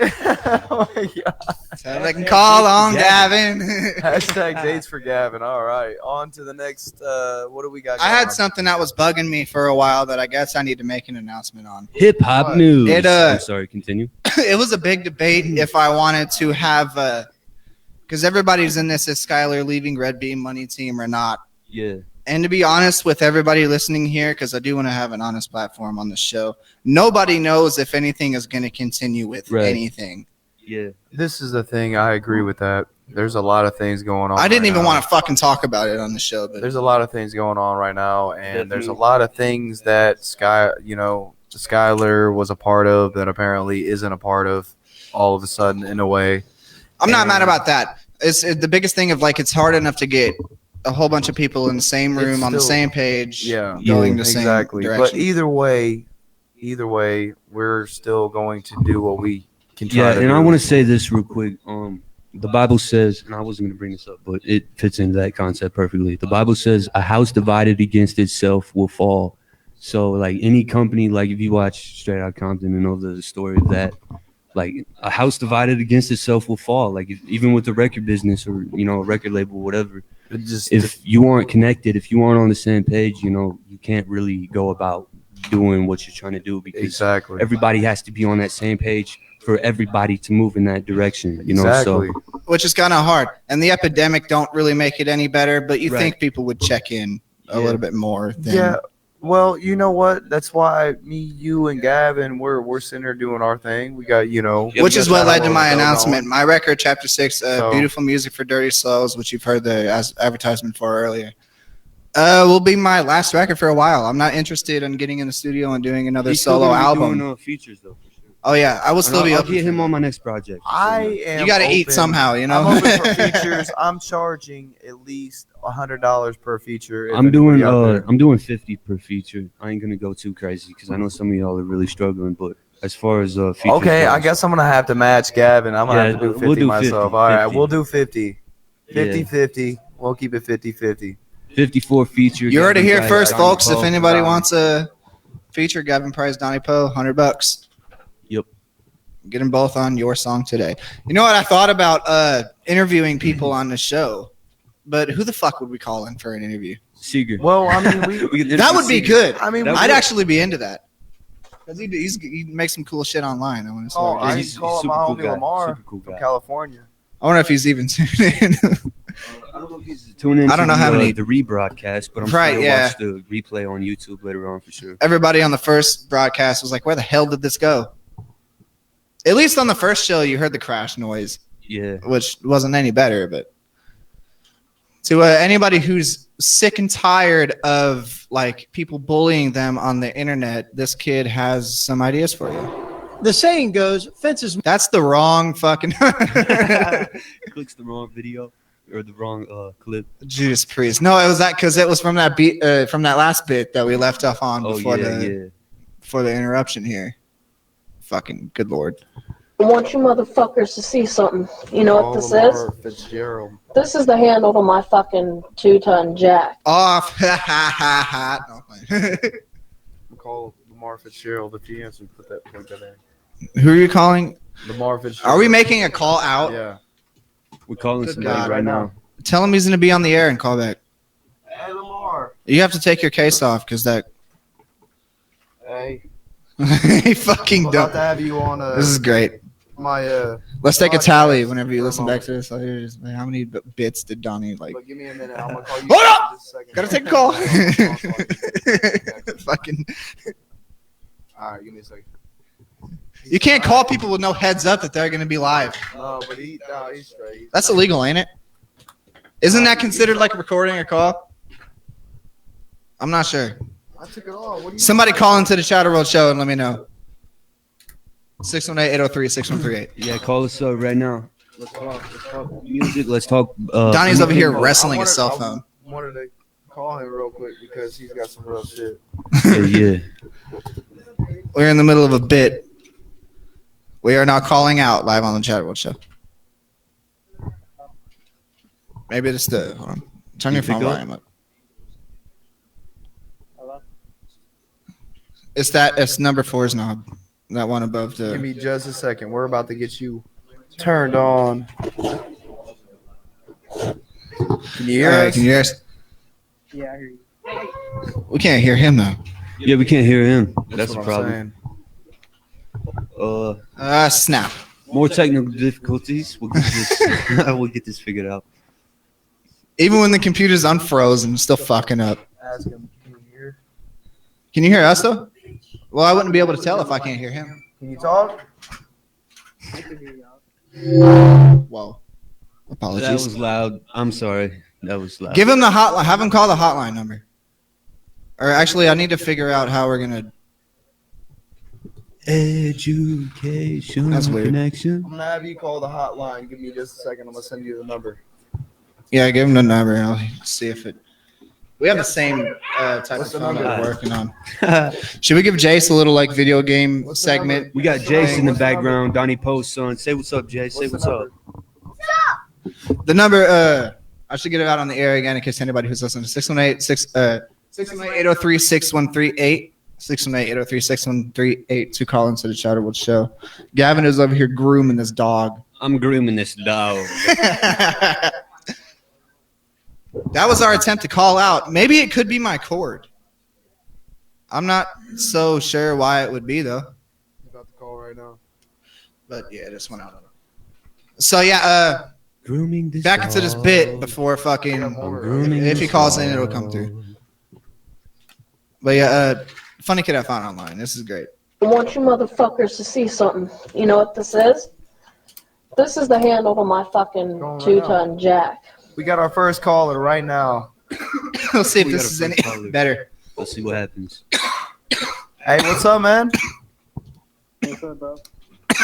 Oh my god. So they can call on Gavin. Hashtag dates for Gavin. All right. On to the next. What do we got? I going had on? something that was bugging me for a while that I guess I need to make an announcement on. Hip hop What? news. It, I'm sorry, continue. It was a big debate if I wanted to have, because everybody's in this, is Skylar leaving Red Beam Money Team or not? Yeah. And to be honest with everybody listening here, because I do want to have an honest platform on the show, nobody knows if anything is going to continue with Right. anything. Yeah. This is the thing. I agree with that. There's a lot of things going on. I didn't right even now. want to fucking talk about it on the show, but There's a lot of things going on right now, and there's a lot of things that Skylar was a part of that apparently isn't a part of all of a sudden in a way. I'm not mad about that. It's the biggest thing of like it's hard enough to get a whole bunch of people in the same room on the same page, going the same exactly. direction. But either way, we're still going to do what we can try to do. And I want to say this real quick. The Bible says, and I wasn't going to bring this up, but it fits into that concept perfectly. The Bible says a house divided against itself will fall. So like any company, like if you watch Straight Outta Compton and know the story of that, like a house divided against itself will fall. Like even with the record business or, a record label, whatever, if you aren't connected, if you aren't on the same page, you can't really go about doing what you're trying to do because everybody has to be on that same page for everybody to move in that direction, so which is kind of hard. And the epidemic don't really make it any better, but you think people would check in a little bit more than Yeah. Well, you know what? That's why me, you, and Gavin, we're sitting here doing our thing. We got, which is what led to my announcement. My record, Chapter 6, Beautiful Music for Dirty Souls, which you've heard the advertisement for earlier, will be my last record for a while. I'm not interested in getting in the studio and doing another solo album. Doing, features though. Oh yeah, I will still be. I'll get him on my next project. You got to eat somehow, I'm open for features. I'm charging at least $100 per feature. I'm doing 50 per feature. I ain't gonna go too crazy because I know some of y'all are really struggling. But as far as features okay, goes, I guess I'm gonna have to match Gavin. I'm gonna have to do 50 we'll do myself. 50, All right, 50. we'll do 50. 50-50. We'll keep it 50-50. 54 feature. You heard it here first, Donnie folks. Poe. If anybody wants a feature, Gavin Price, Donnie Poe, $100. Yep. Get them both on your song today. You know what? I thought about interviewing people on the show, but who the fuck would we call in for an interview? Seeger. Well, I mean, that would be good. I mean, I'd actually be into that because he makes some cool shit online. I want to Oh, I he's call him super my cool homie guy. Lamar Super cool from guy. California. I wonder if he's even tuning in. I don't know if he's tuning in. I don't know how many the rebroadcast, but I'm sure he'll watch the replay on YouTube later on for sure. Everybody on the first broadcast was like, "Where the hell did this go?" At least on the first show, you heard the crash noise. Yeah. Which wasn't any better, but to anybody who's sick and tired of like people bullying them on the internet, this kid has some ideas for you. The saying goes, fences. That's the wrong fucking. Clicks the wrong video or the wrong clip. Judas Priest. No, it was that because it was from that beat from that last bit that we left off on before before the interruption here. Fucking good lord. I want you motherfuckers to see something. You know what this is? Fitzgerald. This is the handle to my fucking 2-ton jack. Off. Call Lamar Fitzgerald if he answers. Put that there. Who are you calling? Lamar Fitzgerald. Are we making a call out? Yeah. We're calling Good somebody God. right now. Tell him he's going to be on the air and call back. Hey, Lamar. You have to take your case off because that. Hey. He fucking I'm about don't. to have you on. This is great. My Let's take a tally whenever you listen back to this. Just, how many bits did Donnie like? But give me a minute. I'm gonna call you. Hold up! in just a second. Gotta take a call. Fucking. All right, give me a second. You can't call people with no heads up that they're going to be live. No, but he's straight. That's illegal, ain't it? Isn't that considered like recording a call? I'm not sure. I took it off. What do you Somebody call into the Chatterworld show and let me know. 618-803-6138. Yeah, call us up right now. Let's talk music. Let's talk. Donnie's over here I wrestling his cell phone. I wanted to call him real quick because he's got some real shit. Yeah. We're in the middle of a bit. We are now calling out live on the Chatterworld show. Maybe it's the. Hold on. Turn your phone volume up. It's number 4's knob. That one above the. Give me just a second. We're about to get you turned on. Can you hear us? Can you hear us? Yeah, I hear you. We can't hear him though. Yeah, we can't hear him. That's the what problem. Snap. More technical difficulties. We'll get this. We'll get this figured out. Even when the computer's unfrozen, it's still fucking up. Ask him. Can you hear? Can you hear us though? Well, I wouldn't be able to tell if I can't hear him. Can you talk? Whoa. Apologies. That was loud. I'm sorry. That was loud. Give him the hotline. Have him call the hotline number. Or actually, I need to figure out how we're gonna. Education. That's weird. Connection. I'm gonna have you call the hotline. Give me just a second. I'm gonna send you the number. Yeah, give him the number. And I'll see if it. We have the same type of phone that we're working on. Should we give Jace a little like video game segment? We got Jace in the background. Donnie Post, son. Say what's up, Jace. Say what's up. The number. I should get it out on the air again in case anybody who's listening. 618-803-6138. 618-803-6138 to call into the Chatterworld show. Gavin is over here grooming this dog. I'm grooming this dog. That was our attempt to call out. Maybe it could be my cord. I'm not so sure why it would be though. About to call right now. But yeah, this went out. So yeah, grooming this back into this bit before fucking. If he calls in, it'll come through. But yeah, funny kid I found online. This is great. I want you motherfuckers to see something. You know what this is? This is the handle to my fucking 2-ton jack. We got our first caller right now. Let's see if this is any better. Let's see what happens. Hey, what's up, man? What's up, bro?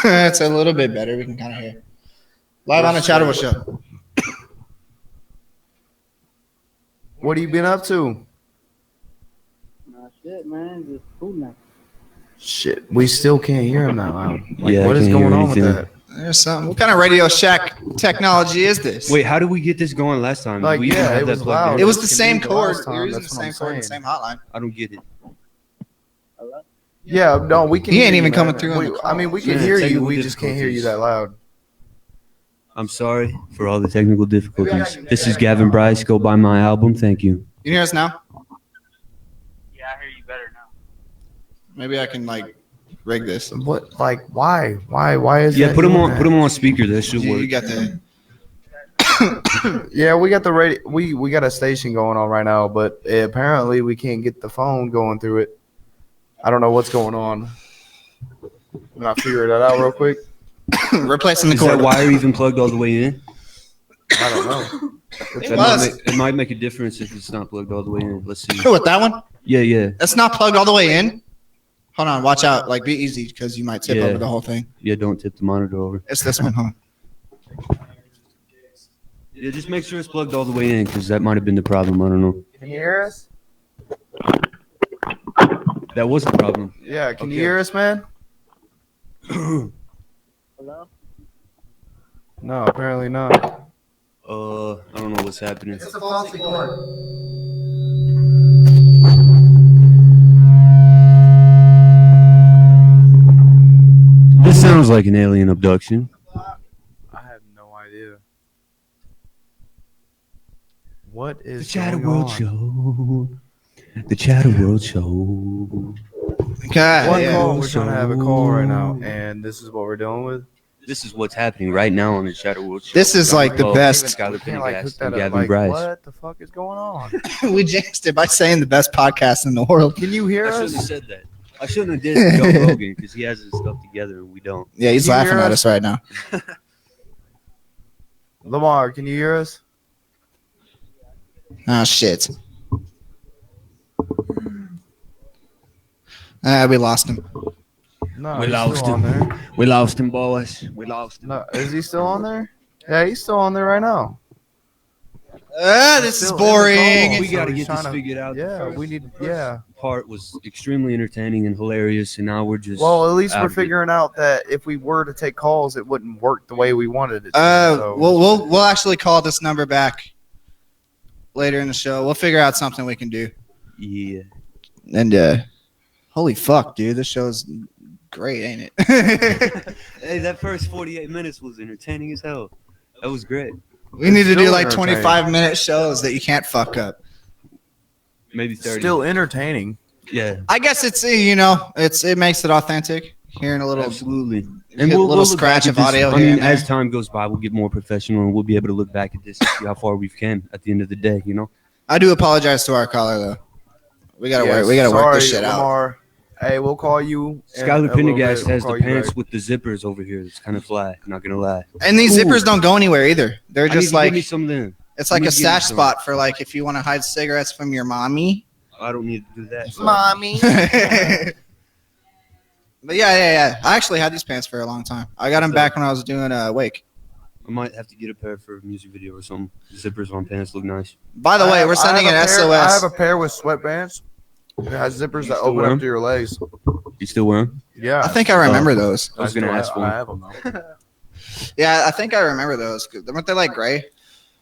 It's a little bit better. We can kind of hear. Live on the Chatterworld show. What have you been up to? Nah, shit, man. Just fooling. Shit, we still can't hear him that loud. Like, Yeah, what I is can't going hear on with anything. that? There's something. What kind of Radio Shack technology is this? Wait, how did we get this going last time? Like, We even yeah, had it that was plugged loud. in. It was the It's same convenient cord. last time, We were using the that's what same I'm cord and saying. same hotline. I don't get it. Yeah, no, we can. He hear ain't you, even man. coming through on the I mean, we can Yeah, hear you. technical We just can't hear you that loud. I'm sorry for all the technical difficulties. This is Gavin Bryce. Go buy my album. Thank you. You hear us now? Yeah, I hear you better now. Maybe I can like rig this. What? Like, why? Why is? Yeah, that put him doing on. that? Put him on speaker. That should You work. got the. Yeah, we got the radio. We got a station going on right now, but apparently we can't get the phone going through it. I don't know what's going on. I'm gonna figure that out real quick. Replacing the Is that cord. wire even plugged all the way in? I don't know. It might make a difference if it's not plugged all the way in. Let's see. With that one? Yeah, yeah. That's not plugged all the way in. Hold on, watch out. Like, be easy because you might tip Yeah. over the whole thing. Yeah, don't tip the monitor over. It's this one, huh? Yeah, just make sure it's plugged all the way in because that might have been the problem. I don't know. Can you hear us? That was the problem. Yeah, can you Okay. hear us, man? Hello? No, apparently not. I don't know what's happening. It's a faulty cord. This sounds like an alien abduction. I have no idea. What The is going Chatterworld on? Show. The Chatterworld Show. God, One yeah. call. We're trying to have a call right now, and this is what we're dealing with. This is what's happening right now on the Chatterworld Show. This is like the Oh, best. Skylar Can't like hook Pendergast that and up. Gavin Like, Bryce. what the fuck is going on? We jinxed it by saying the best podcast in the world. Can you hear I shouldn't us? have said that. I shouldn't have did Joe Rogan because he has his stuff together and we don't. Yeah, he's Can you laughing hear at us? us right now. Lamar, can you hear us? Ah, shit. We lost him. No, We he's lost still on him. there. We lost him, boys. We lost him. No, is he still on there? Yeah, he's still on there right now. This is Still in the boring. call, We so got to he's get this trying to- figured out. Yeah, we need. Yeah. Part was extremely entertaining and hilarious, and now we're just. Well, at least out we're of it. figuring out that if we were to take calls, it wouldn't work the way we wanted it. To, so. We'll actually call this number back later in the show. We'll figure out something we can do. Yeah. And holy fuck, dude, this show's great, ain't it? Hey, that first 48 minutes was entertaining as hell. That was great. We need to do Still like entertaining. 25-minute shows that you can't fuck up. Maybe 30. Still entertaining. Yeah. I guess it's it makes it authentic. Hearing a little Absolutely. And a little look scratch back of at this- audio I here mean, and there. as time goes by, we'll get more professional and we'll be able to look back at this and see how far we've came at the end of the day, you know? I do apologize to our caller though. We gotta Yes, work. We gotta work this sorry, shit out. Lamar. Hey, we'll call you. Skylar Pendergast has the We'll call you pants back. with the zippers over here. It's kind of fly. Not gonna lie. And these zippers don't go anywhere either. They're I need just to give like me some of them. it's I like need a to give me stash some. spot for like if you want to hide cigarettes from your mommy. I don't need to do that. Mommy. But yeah. I actually had these pants for a long time. I got them back when I was doing Wake. I might have to get a pair for a music video or something. Zippers on pants look nice. By the way, we're sending an SOS. I have a pair with sweatbands. It has zippers that open up to your legs. You still wear them? Yeah. I think I remember those. I was gonna ask for I them. have them though. Yeah, I think I remember those. Weren't they like gray?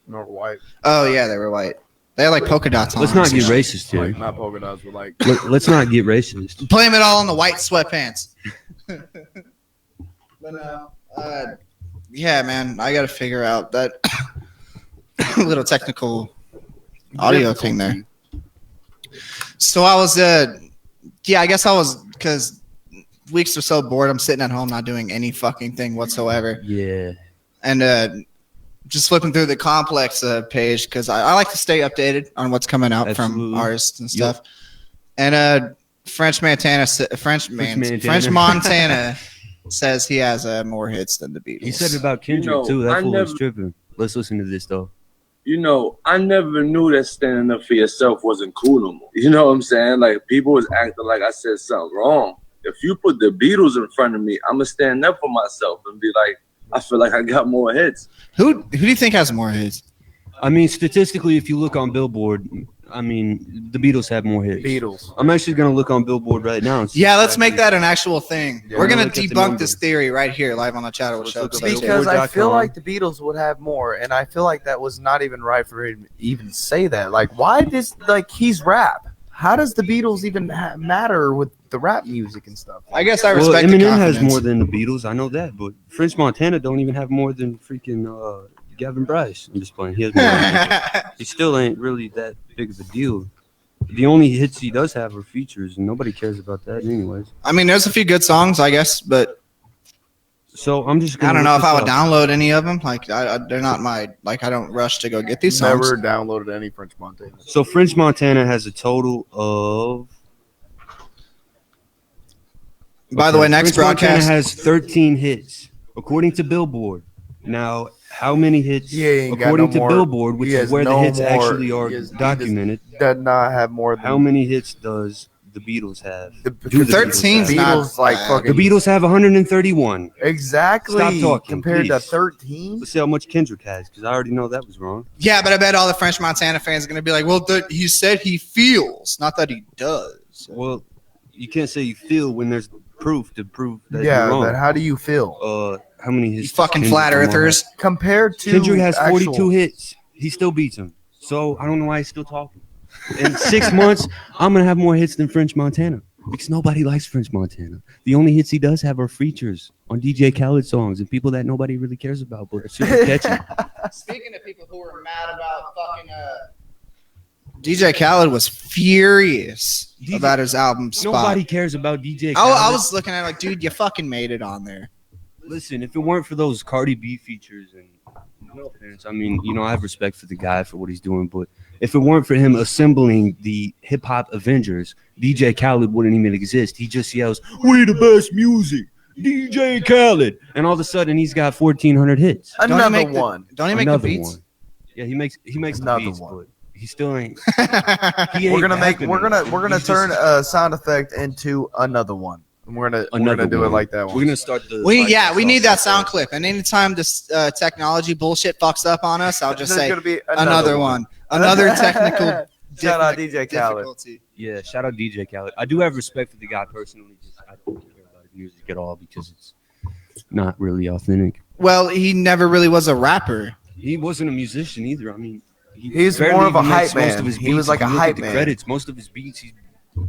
No, white. Oh yeah, they were white. They had like polka dots on. Let's them. not get racist here. Like, not polka dots, but like. Let's not get racist. Blame it all on the white sweatpants. But yeah, man, I got to figure out that little technical audio thing there. So I was, yeah, I guess I was because weeks are so bored. I'm sitting at home not doing any fucking thing whatsoever. Yeah. And just flipping through the Complex page because I like to stay updated on what's coming out from artists and stuff. And French Montana says he has more hits than the Beatles. He said it about Kendrick too. That fool was tripping. Let's listen to this though. You know, I never knew that standing up for yourself wasn't cool no more. You know what I'm saying? Like, people was acting like I said something wrong. If you put the Beatles in front of me, I'm gonna stand up for myself and be like, I feel like I got more hits. Who do you think has more hits? I mean, statistically, if you look on Billboard, I mean, the Beatles have more hits. Beatles. I'm actually gonna look on Billboard right now. And see Yeah, let's make that an actual thing. Yeah, We're gonna look at the debunk this numbers. theory right here, live on the Chatterworld Show. Because I feel like the Beatles would have more, and I feel like that was not even right for him to even say that. Like, why does he's rap? How does the Beatles even matter with the rap music and stuff? I guess I Well, respect the Eminem has confidence. more than the Beatles. I know that, but French Montana don't even have more than freaking Gavin Bryce. I'm just playing. He has more. He still ain't really that big of a deal. The only hits he does have are features, and nobody cares about that anyways. I mean, there's a few good songs, I guess, but So I'm just. I Gonna don't know look if I this would up. download any of them. Like, they're not my like. I don't rush to go get these songs. Never downloaded any French Montana. So French Montana has a total of. By the way, next French Montana broadcast has 13 hits according to Billboard. Now, how many hits ain't got according no to more- Billboard, which he is has where the no hits more- actually are he has- he documented? does not have more than How many hits does the Beatles have? The Do the 13 's Beatles not have? Beatles like bad. fucking The Beatles have 131. exactly Stop talking, compared to please. 13. Let's see how much Kendrick has, because I already know that was wrong. Yeah, but I bet all the French Montana fans are gonna be like, "Well, he said he feels, not that he does." Well, you can't say you feel when there's proof to prove that Yeah, you're wrong. but how do you feel How many hits? You fucking does flat Kendrick earthers. compared to Kendrick has 42 actual- hits. He still beats him. So I don't know why he's still talking. In 6 months, I'm gonna have more hits than French Montana because nobody likes French Montana. The only hits he does have are features on DJ Khaled songs and people that nobody really cares about, but it's super catchy. Speaking of people who were mad about fucking DJ Khaled was furious about his album Spot. Nobody cares about DJ Khaled. I was looking at it like, dude, you fucking made it on there. Listen, if it weren't for those Cardi B features, and no offense, I mean, you know, I have respect for the guy for what he's doing, but if it weren't for him assembling the hip hop Avengers, DJ Khaled wouldn't even exist. He just yells, "We the best music, DJ Khaled," and all of a sudden he's got 1,400 hits. Another make the- one. Don't he make Another the beats? one. Yeah, he makes Another the beats, one. but he still ain't. We're gonna turn a sound effect into another one. And we're gonna do it like that one. We're gonna start the. We need that sound clip. And anytime this technology bullshit fucks up on us, I'll just There's say gonna be another one. Another technical Shout out DJ Khaled. difficulty. Yeah, shout out DJ Khaled. I do have respect for the guy personally. Just I don't care about his music at all because it's not really authentic. Well, he never really was a rapper. He wasn't a musician either. I mean, He's barely more of a even makes hype most man. of his He was beats. like If a you look hype at the man. credits, most of his beats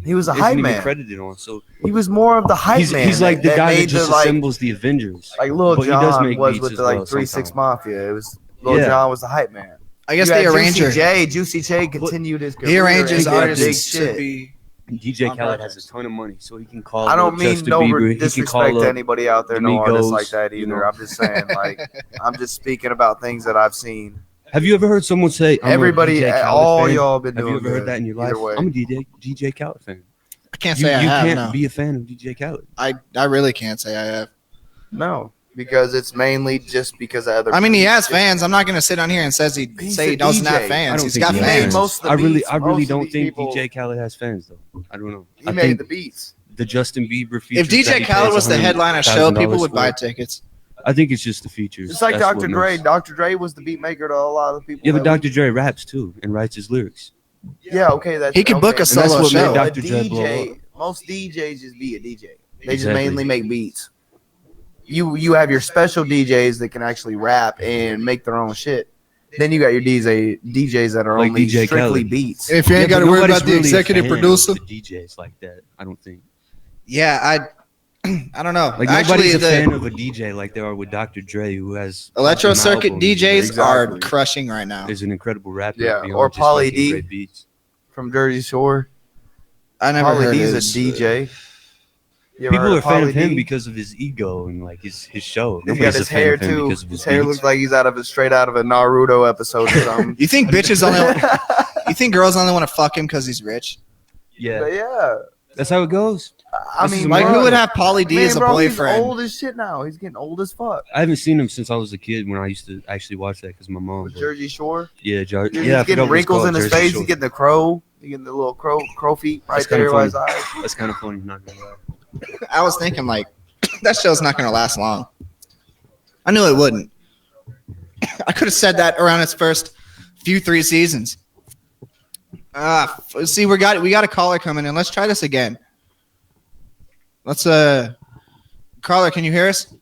He was a isn't hype even man. credited on. So He was more of the hype man. he's like the guy that made just assembles the Avengers. like Lil But he does Jon make was beats with as the like well 3-6 sometimes. Mafia. It was Lil Yeah. Jon was the hype man. I guess You the had arranger. Juicy J continued his career. He arranges and did big artists to shit. be. DJ on Khaled projects. has a ton of money, so he can call. I don't up mean Justin no Bieber. He can disrespect call to up anybody out there, the no artists Migos, like that you either. know. I'm just saying, like, I'm just speaking about things that I've seen. Have you ever heard someone say, I'm Everybody, a DJ Khaled all fan? y'all been Have doing you ever heard good that in your either life? way. I'm a DJ Khaled fan. I can't You say I have. can't No. be a fan of DJ Khaled. I really can't say I have. No, because it's mainly just because of other. I mean, he people. has fans. I'm not gonna sit on here and say He's he a doesn't have DJ. fans. He's think got he made has fans. most of the I really, beats. I really Most of don't these think people- DJ Khaled has fans though. I don't know. He I made think the beats. the Justin Bieber feature. If DJ Khaled was the headline of show, people would buy tickets. I think it's just the features. It's like That's Dr. what Dre. makes- Dr. Dre was the beat maker to a lot of people. Yeah, but that Dr. Dre raps too and writes his lyrics. Yeah, okay, that's He could book a okay. And that's solo what made show. Dr. A Dre blow DJ, up. most DJs just be a DJ. They just Exactly. mainly make beats. You have your special DJs that can actually rap and make their own shit. Then you got your DJs that are Like only DJ strictly Khaled. beats. If you ain't got to worry about the executive producer. DJs like that, I don't think. Yeah, I don't know. Like Actually, nobody's a the fan of a DJ like they are with Dr. Dre, who has electro an circuit album. DJs are Exactly. crushing right now. Is an incredible rapper. Yeah, beyond or just Pauly making D. great beats. From Jersey Shore. I never Pauly heard D's his, a DJ. You ever People heard are of a fan Pauly of him D? because of his ego and like his show. He's got Nobody's a his fan hair of him too. because of His his hair beats. looks like he's out of straight out of a Naruto episode or something. You think bitches only? You think girls only want to fuck him because he's rich? Yeah, But yeah. that's how it goes. I This is mean, Like, bro, who would have Pauly D man, as a bro, boyfriend? He's old as shit now. He's getting old as fuck. I haven't seen him since I was a kid when I used to actually watch that because my mom. With but- Jersey Shore. Yeah, Dude, yeah. I he's forgot getting what it's wrinkles called, in his Jersey face. Shore. He's getting the crow. He's getting the little crow feet right That's kinda there by his funny. eyes. That's kind of funny. Not gonna lie. I was thinking like that show's not going to last long. I knew it wouldn't. I could have said that around its first few 3 seasons. See, we got a caller coming in. Let's try this again. Let's caller, can you hear us?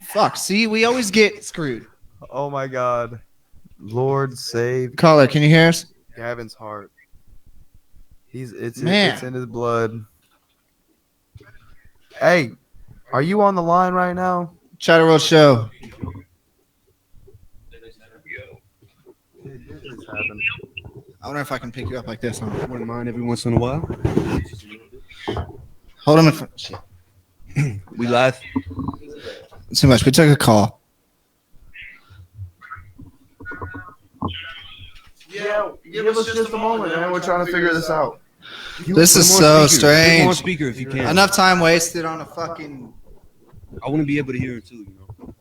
Fuck. See, we always get screwed. Oh my God, Lord save Caller, can you hear us? Gavin's heart. It's Man. in his blood. Hey, are you on the line right now? Chatterworld show. I wonder if I can pick you up like this. Huh? Wouldn't mind every once in a while. Hold him in front. We live. Too much. We took a call. Yeah, give us just a moment, man. We're trying to figure this out. This is Put him so on speaker. Put him on strange. speaker if you can. Enough time wasted on a fucking. I want to be able to hear it too. You know.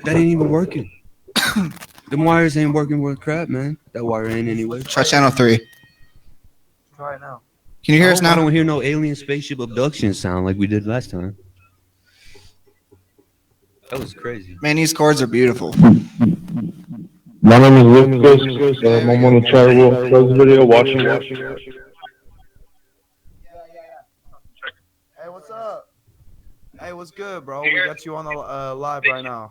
That ain't even working. Them wires ain't working worth crap, man. That wire ain't anyway. Try channel 3. Try it now. Can you hear us I now? don't hear no alien spaceship abduction sound like we did last time. That was crazy. Man, these chords are beautiful. My name is Lucas. I'm on the Chatterworld video watching. Hey, what's up? Hey, what's good, bro? We got you on the live right now.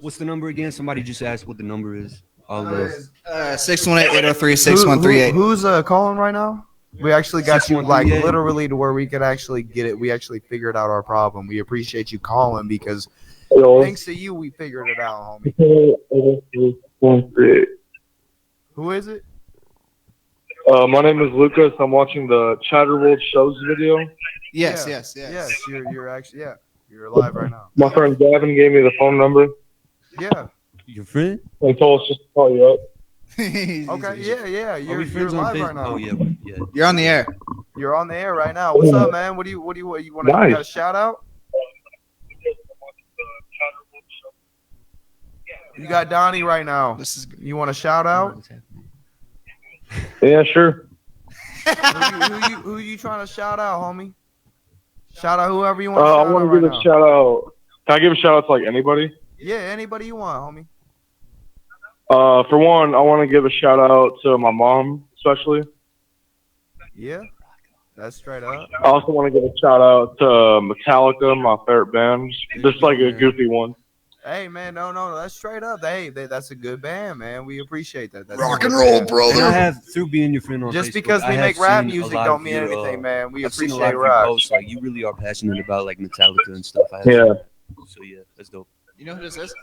What's the number again? Somebody just asked what the number is. All those. 618-803-6138. Who's calling right now? We actually got you like 6138. literally to where we could actually get it. We actually figured out our problem. We appreciate you calling because thanks to you, we figured it out, homie. Who is it? My name is Lucas. I'm watching the Chatterworld shows video. Yes. Yes, you're actually you're live right now. My friend Gavin gave me the phone number Yeah. Your friend? and told us just to call you up. Okay. Yeah. Are You're we friends on live Facebook? right now. Oh yeah, yeah. You're on the air. You're on the air right now. What's up, man? What do you want to you got a shout out? You got Donnie right now. This is You want a shout out? Yeah, sure. who you trying to shout out, homie? Shout out whoever you want. I shout want out to give right a now. shout out. Can I give a shout out to like anybody? Yeah, anybody you want, homie. For one, I want to give a shout out to my mom, especially. Yeah, that's straight up. I also want to give a shout out to Metallica, my favorite band. Just like a goofy one. Hey, man, no, that's straight up. Hey, that's a good band, man. We appreciate that. That's Rock a and good roll, band. brother. And I have, through being your friend on Just Facebook, because I we have make rap seen a music lot don't of mean your, anything, man. We I've seen a appreciate lot of your rap. posts. Like you really are passionate about like Metallica and stuff. I have Yeah. seen. So yeah, that's dope. You know who this is?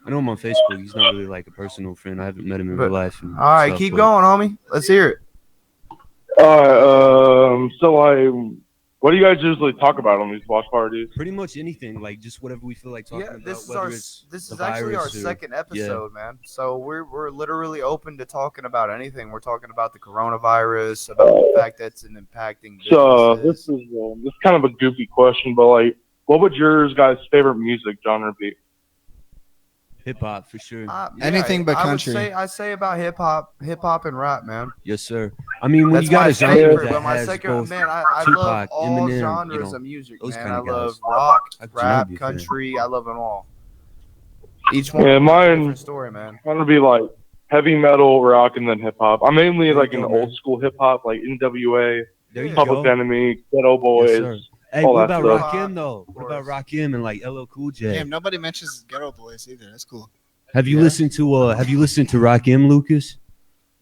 I know him on Facebook. He's not really like a personal friend. I haven't met him in real life. And All right, stuff, keep but- going, homie. Let's hear it. Alright, so What do you guys usually talk about on these watch parties? Pretty much anything, like just whatever we feel like talking Yeah, about. this is whether our it's this the is actually our virus or- second episode, man. So we're literally open to talking about anything. We're talking about the coronavirus, about the fact that it's an impacting So businesses. this is kind of a goofy question, but like, what would yours guys' favorite music genre be? Hip hop for sure. Anything but I would country. I say about hip hop and rap, man. Yes, sir. I mean, when That's you got my a genre favorite, that but my has second, both man, I love Tupac, all Eminem, genres you know, of music, those man. kind I of guys. love rock, How could you not rap, be a fan? country. I love them all. Each one Yeah, has a mine different story, man. kind of be like heavy metal, rock, and then hip hop. I'm mainly There you like go, an man. old school hip hop, like NWA, There you Public go. Enemy, Ghetto Boys, Yes, sir. Hey, all what that about stuff. Rakim though? What about Rakim and like LL Cool J? Damn, nobody mentions Ghetto Boys either. That's cool. Have you listened to Rakim, Lucas?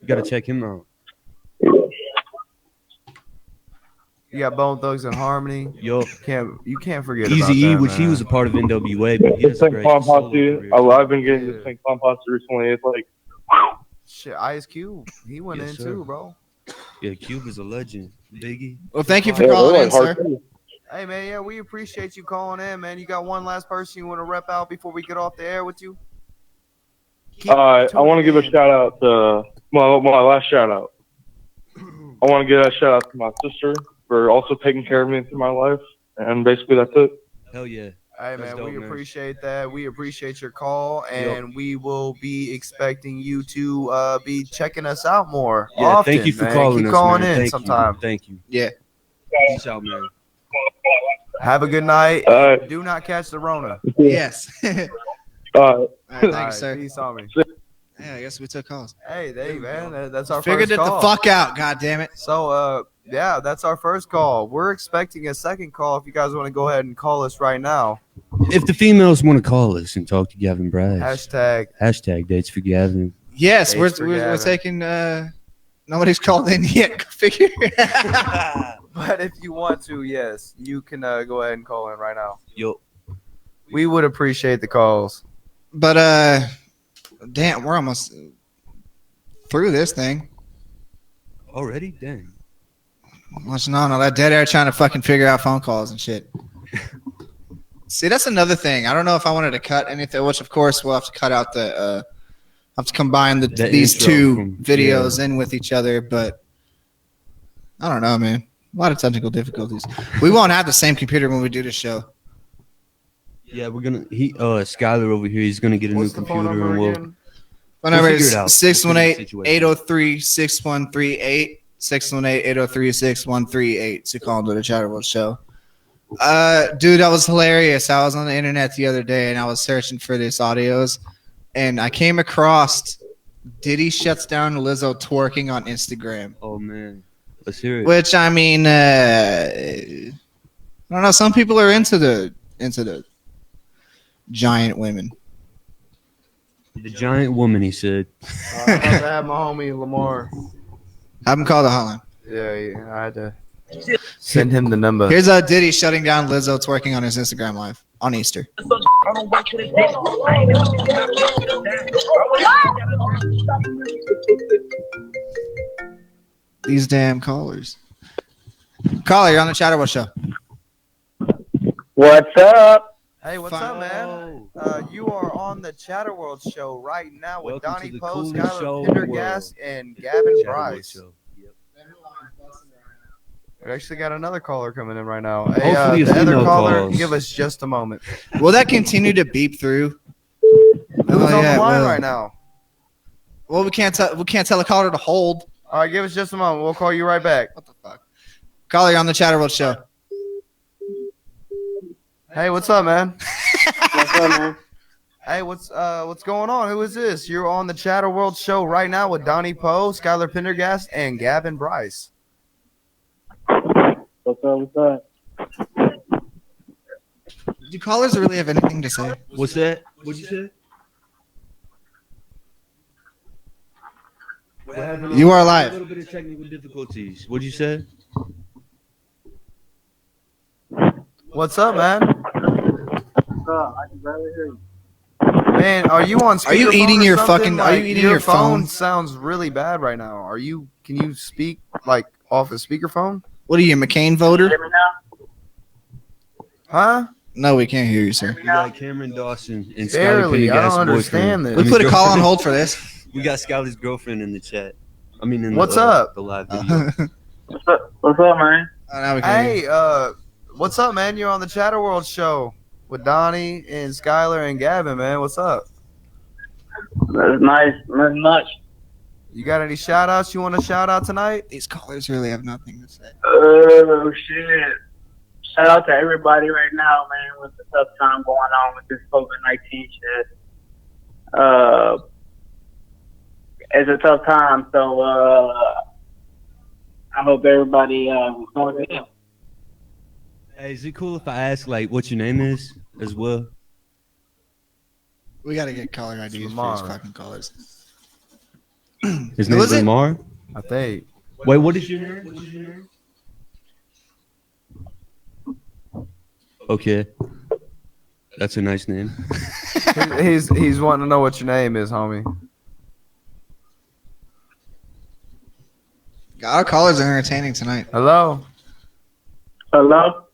You gotta check him out. You got Bone Thugs and Harmony. Yo, you can't forget about Easy E, that, which he man. was a part of NWA, but he has a Saint great Clown solo Posse. career. I've been getting to Saint Clown Posse recently. It's like, Shit, Ice Cube, he went Yes, in sir. too, bro. Yeah, Cube is a legend. Biggie. Well, thank you for yeah, calling they're in, like sir. hardcore. Hey, man, yeah, we appreciate you calling in, man. You got one last person you want to rep out before we get off the air with you? I want to give a shout out to my last shout out. I want to give a shout out to my sister for also taking care of me through my life, and basically that's it. Hell yeah. Hey, That's man, dope, we man. appreciate that. We appreciate your call, and we will be expecting you to be checking us out more Yeah, often, thank you for man. calling Keep us, calling man. in Thank sometime. you. Thank you. Yeah. Peace out, man. Have a good night. All right. Do not catch the Rona. Yes. All Thank you, Alright, sir. Peace on me. Yeah, I guess we took calls. Hey, man, that's our Figured first it the call. fuck out. God damn it. So, yeah, that's our first call. We're expecting a second call. If you guys want to go ahead and call us right now, If the females want to call us and talk to Gavin Bryce, hashtag dates for Gavin. Yes, Thanks for we're Gavin. taking. Nobody's called in yet. Figure. But if you want to, yes, you can go ahead and call in right now. Yo, We would appreciate the calls. But damn, we're almost through this thing. already? Dang. What's on all that dead air trying to fucking figure out phone calls and shit. See, that's another thing. I don't know if I wanted to cut anything, which of course we'll have to cut out the have to combine these intro two from- videos in with each other, but I don't know, man. A lot of technical difficulties. We won't have the same computer when we do the show. Yeah, we're gonna. Skylar over here. He's gonna get a What's new the phone computer, number and we'll. again? Phone number figure is it out. We'll figure the situation. 618-803-6138. 618-803-6138 to call into the Chatterworld show. Dude, that was hilarious. I was on the internet the other day and I was searching for these audios and I came across Diddy shuts down Lizzo twerking on Instagram. Oh man, let's hear it. Which I mean, I don't know. Some people are into the giant women. The giant woman, he said. I had to have my homie Lamar. Have him call the hotline. Yeah, I had to send him the number. Here's Diddy shutting down Lizzo twerking on his Instagram live on Easter. These damn callers. Caller, you're on the Chatterworld show. What's up? Hey, what's up, man? You are on the Chatterworld show right now with Welcome to Donnie the Post, coolest show Skylar in the Pendergast, world. and Gavin Chatterworld Bryce. show. Yep. We actually got another caller coming in right now. Hopefully Hey, a the other female caller, calls. give us just a moment. Will that continue to beep through? Who's on yeah, the line well. right now? Well, we can't tell a caller to hold. All right, give us just a moment. We'll call you right back. Caller, you're on the Chatterworld show. Hey, what's up, man? What's up, man? Hey, what's going on? Who is this? You're on the Chatterworld show right now with Donnie Poe, Skylar Pendergast, and Gavin Bryce. What's up? What's up? Do callers really have anything to say? What's that? What'd you say? You are A live. little bit of technical difficulties. What'd you say? What's up, man? I can barely hear you. Man, are you on? Are you speakerphone eating or your something? fucking- are you Like, eating your phone? Sounds really bad right now. Can you speak like off a speakerphone? What are you, a McCain voter? Huh? No, we can't hear you, sir. We got Cameron Dawson and Skylar Barely. I Pendergast's don't understand boyfriend. this. We put a call on hold for this. We got Skylar's girlfriend in the chat. I mean, in What's the, up? the live video. What's up, man? Now we can hear you. Hey, what's up, man? You're on the Chatterworld show with Donnie and Skylar and Gavin, man. What's up? That's nice. That's much. You got any shout outs you want to shout out tonight? These callers really have nothing to say. Oh, shit. Shout out to everybody right now, man, with the tough time going on with this COVID-19 shit. It's a tough time, so I hope everybody knows it. Hey, is it cool if I ask, like, what your name is as well? We got to get caller IDs for these fucking callers. His name's Lamar? I think. Wait, what is your name? Okay. That's a nice name. He's wanting to know what your name is, homie. Our callers are entertaining tonight. Hello? Hello?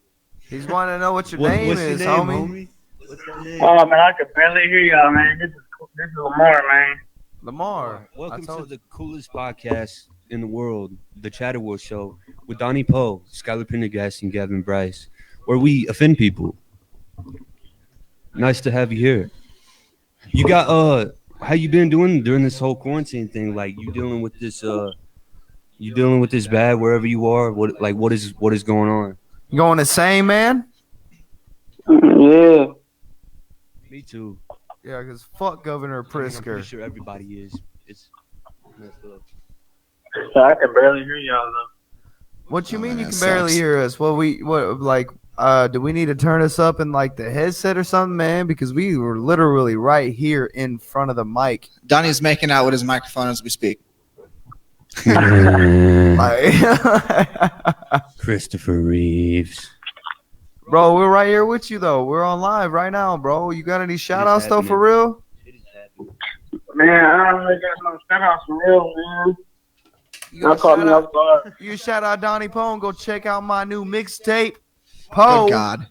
He's wanting to know what your name is, homie. Oh, man, I could barely hear y'all, man. This is Lamar, man. Lamar. Welcome to the coolest podcast in the world, the Chatterworld Show, with Donnie Poe, Skylar Pendergast, and Gavin Bryce, where we offend people. Nice to have you here. You got how you been doing during this whole quarantine thing? Like, you dealing with this bad wherever you are? What is going on? You going insane, man? Yeah. Me too. Yeah, because fuck Governor Pritzker. I'm pretty sure everybody is. It's messed up. I can barely hear y'all, though. What you mean you can barely hear us? Well, do we need to turn us up in like the headset or something, man? Because we were literally right here in front of the mic. Donnie's making out with his microphone as we speak. Christopher Reeves. Bro, we're right here with you, though. We're on live right now, bro. You got any shout-outs, though, for real? Man, I don't really got no shout-outs for real, man. You caught me off guard. You shout out Donnie Poe and go check out my new mixtape. Poe. Oh, God.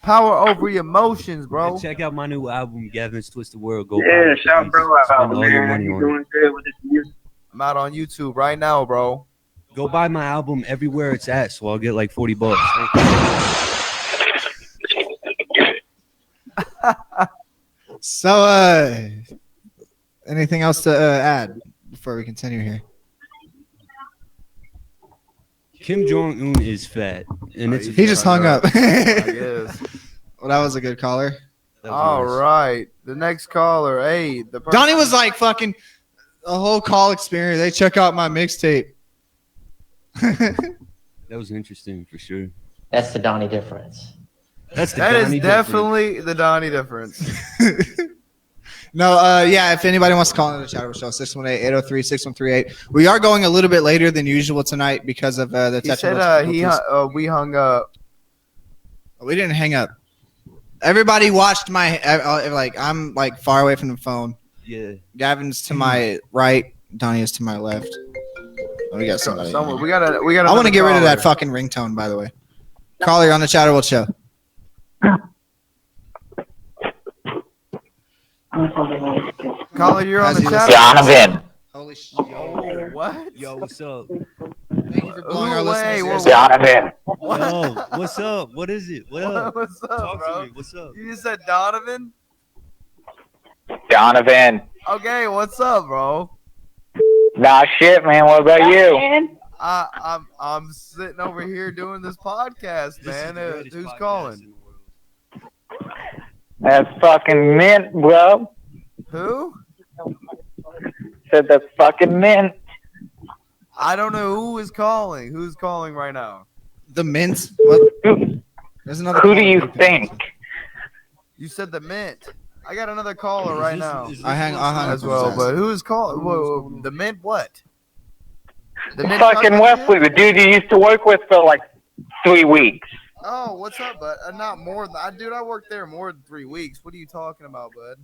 Power over your emotions, bro. Check out my new album, Gavin's Twisted World. Go Yeah, shout bro out, spend all your man. money You on doing it. good with this music. I'm out on YouTube right now, bro. Go buy my album everywhere it's at, so I'll get like $40. Thank you. So, anything else to add before we continue here? Kim Jong-un is fat, and it's He just hung up. I guess. Well, that was a good caller. All right. The next caller. Hey, the person- Donnie was like fucking a whole call experience. They check out my mixtape. That was interesting for sure. That's the Donnie difference. That's the That is Donnie definitely the Donnie difference. No, yeah, if anybody wants to call into the Chatterworld Show, 618-803-6138. We are going a little bit later than usual tonight because of the He technical said difficulties. we hung up. We didn't hang up. Everybody watched my I'm like far away from the phone. Yeah. Gavin's to my right, Donnie is to my left. Oh, we got somebody. We got. I want to get rid of that fucking ringtone, by the way. Caller on the Chatterworld Show. Caller, you're on the chat. Donovan. Holy shit. Yo, what? Yo, what's up? Thank you for blowing our listeners' ears. Donovan. Yo, what's up? What is it? What up? What's up, Talk bro? to me. What's up? You just said Donovan? Donovan. Okay, what's up, bro? Nah, shit, man. What about you? I'm sitting over here doing this podcast, man. Who's calling? That's fucking mint, bro. Who? Said that's fucking mint. I don't know who is calling. Who's calling right now? The Mint. What? There's another. Who do you think? You said the Mint. I got another caller right now. I'll hang as well, but who's calling? Whoa, the Mint what? The Mint Fucking Wesley, the dude you used to work with for like 3 weeks. Oh, what's up, bud? Not more than dude. I worked there more than 3 weeks. What are you talking about, bud?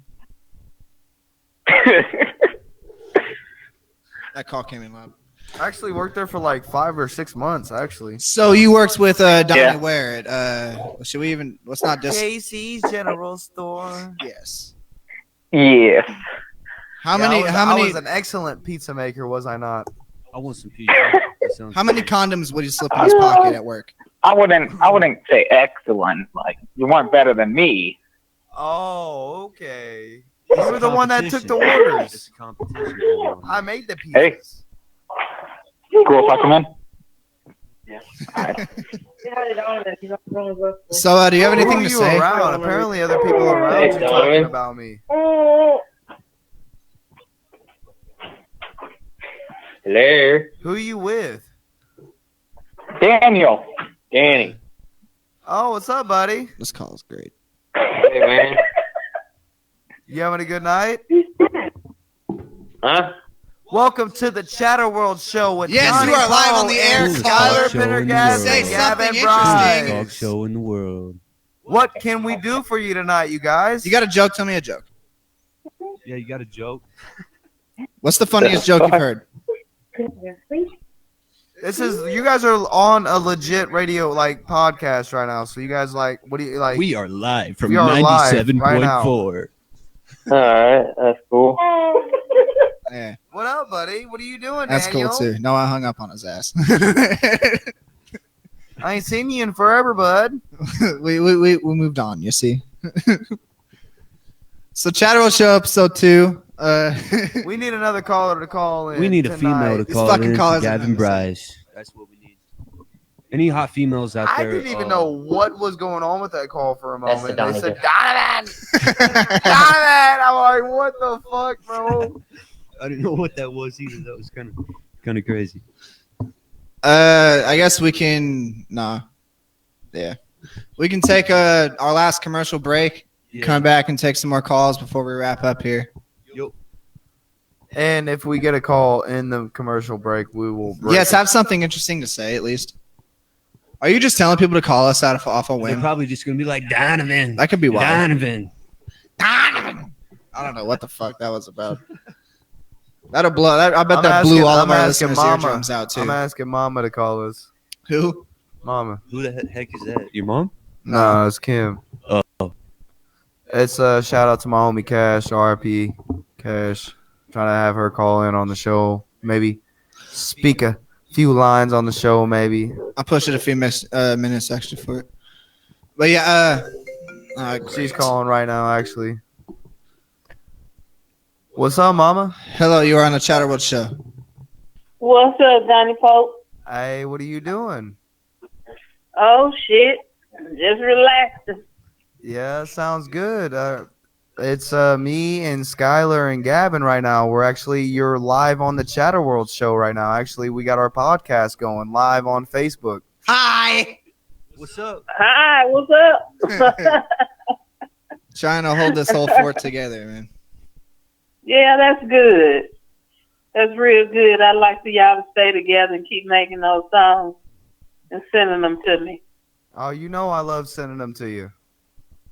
That call came in loud. I actually worked there for like 5 or 6 months, actually. So you worked with Donnie Yeah. Ware at should we even let's not just Casey's General Store. Yes. Yes. How many I was an excellent pizza maker, was I not? I want some pizza. how many condoms would you slip in his pocket at work? I wouldn't say excellent. Like you weren't better than me. Oh, okay. You were the one that took the orders. I made the pizzas. Hey. Cool if I come in? Yeah. So, do you have anything Who to are you say? around? Apparently, other people around you talking about me. Hello. Who are you with? Daniel. Danny. Oh, what's up, buddy? This call is great. Hey, man. You having a good night? Huh? Welcome to the Chatterworld show with Yes, Johnny you are live Paul on the air, and Skylar. Skylar Pendergast Say and something Gavin Bryce. Talk show in the world. What can we do for you tonight, you guys? You got a joke? Tell me a joke. Yeah, you got a joke? What's the funniest joke you've heard? This is you guys are on a legit radio like podcast right now. So you guys like what do you like? We are live from We are live right now. 97.4. All right, that's cool. Yeah, What up, buddy? What are you doing, that's Daniel? cool too. No, I hung up on his ass. I ain't seen you in forever, bud. we moved on. You see. So Chatterworld show episode 2. We need another caller to call in. We need a tonight. female to These call fucking in. callers are Gavin gonna Bryce. That's what we need. Any hot females out I there? didn't even know what was going on with that call for a That's the moment. They said Donovan. Donovan. Donovan. I'm like, what the fuck, bro? I didn't know what that was either. That was kind of crazy. I guess we can. Nah. Yeah. We can take our last commercial break. Yeah. Come back and take some more calls before we wrap up here. Yo. And if we get a call in the commercial break, we will break. Yes, have something interesting to say at least. Are you just telling people to call us off a They're whim? probably just gonna be like Donovan. That could be why. Donovan. I don't know what the fuck that was about. That'll blow. I bet I'm that asking- blew all of I'm our asking listeners' Mama. eardrums out too. I'm asking Mama to call us. Who? Mama. Who the heck is that? Your mom? No, it's Kim. Oh. It's a shout out to my homie Cash, RP Cash. Trying to have her call in on the show. Maybe speak a few lines on the show, maybe. I'll push it a few minutes extra for it. But yeah, She's calling right now, actually. What's up, Mama? Hello, you are on the Chatterworld show. What's up, Johnny Pope? Hey, what are you doing? Oh shit, just relaxing. Yeah, sounds good. It's me and Skylar and Gavin right now. You're live on the Chatterworld show right now. Actually, we got our podcast going live on Facebook. Hi. What's up? Hi, what's up? Trying to hold this whole fort together, man. Yeah, that's good. That's real good. I'd like for y'all to stay together and keep making those songs and sending them to me. Oh, you know I love sending them to you.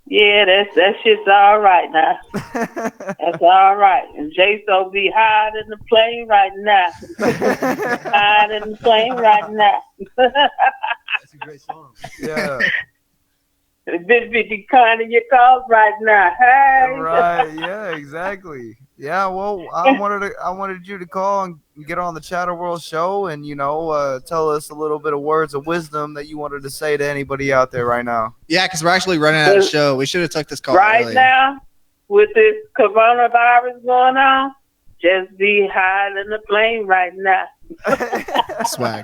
Yeah, that shit's all right now. That's all right. And J-So be higher than the plane right now. Higher than the plane right now. That's a great song. Yeah. The bitch be declining your calls right now. Hey. Right. Yeah. Exactly. Yeah. Well, I wanted you to call and get on the Chatterworld show, and tell us a little bit of words of wisdom that you wanted to say to anybody out there right now. Yeah, because we're actually running out of the show. We should have took this call Right earlier. now, with this coronavirus going on, just be higher than the plane right now. Swag.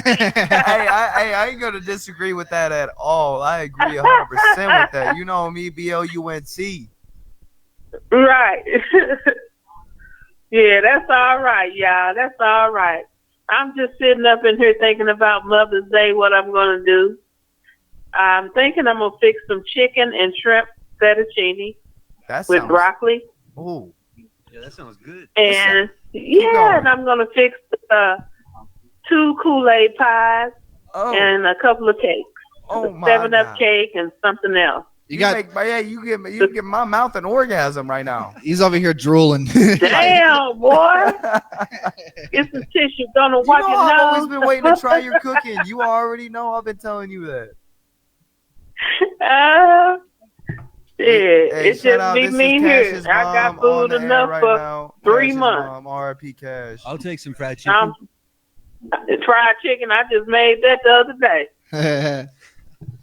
Hey, I ain't gonna disagree with that at all. I agree 100% with that. You know me, BLUNC. Right. Yeah, that's all right, y'all. That's all right. I'm just sitting up in here thinking about Mother's Day, what I'm going to do. I'm thinking I'm going to fix some chicken and shrimp fettuccine with broccoli. Oh, yeah, that sounds good. And and I'm going to fix 2 Kool-Aid pies and a couple of cakes. Oh, my 7-Up God. cake and something else. You got. You get my mouth an orgasm right now. He's over here drooling. Damn, boy. Get some tissue. Gonna wipe your I've always nose. been waiting to try your cooking. You already know I've been telling you that. It's shout just out. be This me is here. Cash's I got mom on food the air enough right for now. 3 Cash's months. mom, R.I.P. Cash. I'll take some fried chicken. Fried chicken. I just made that the other day.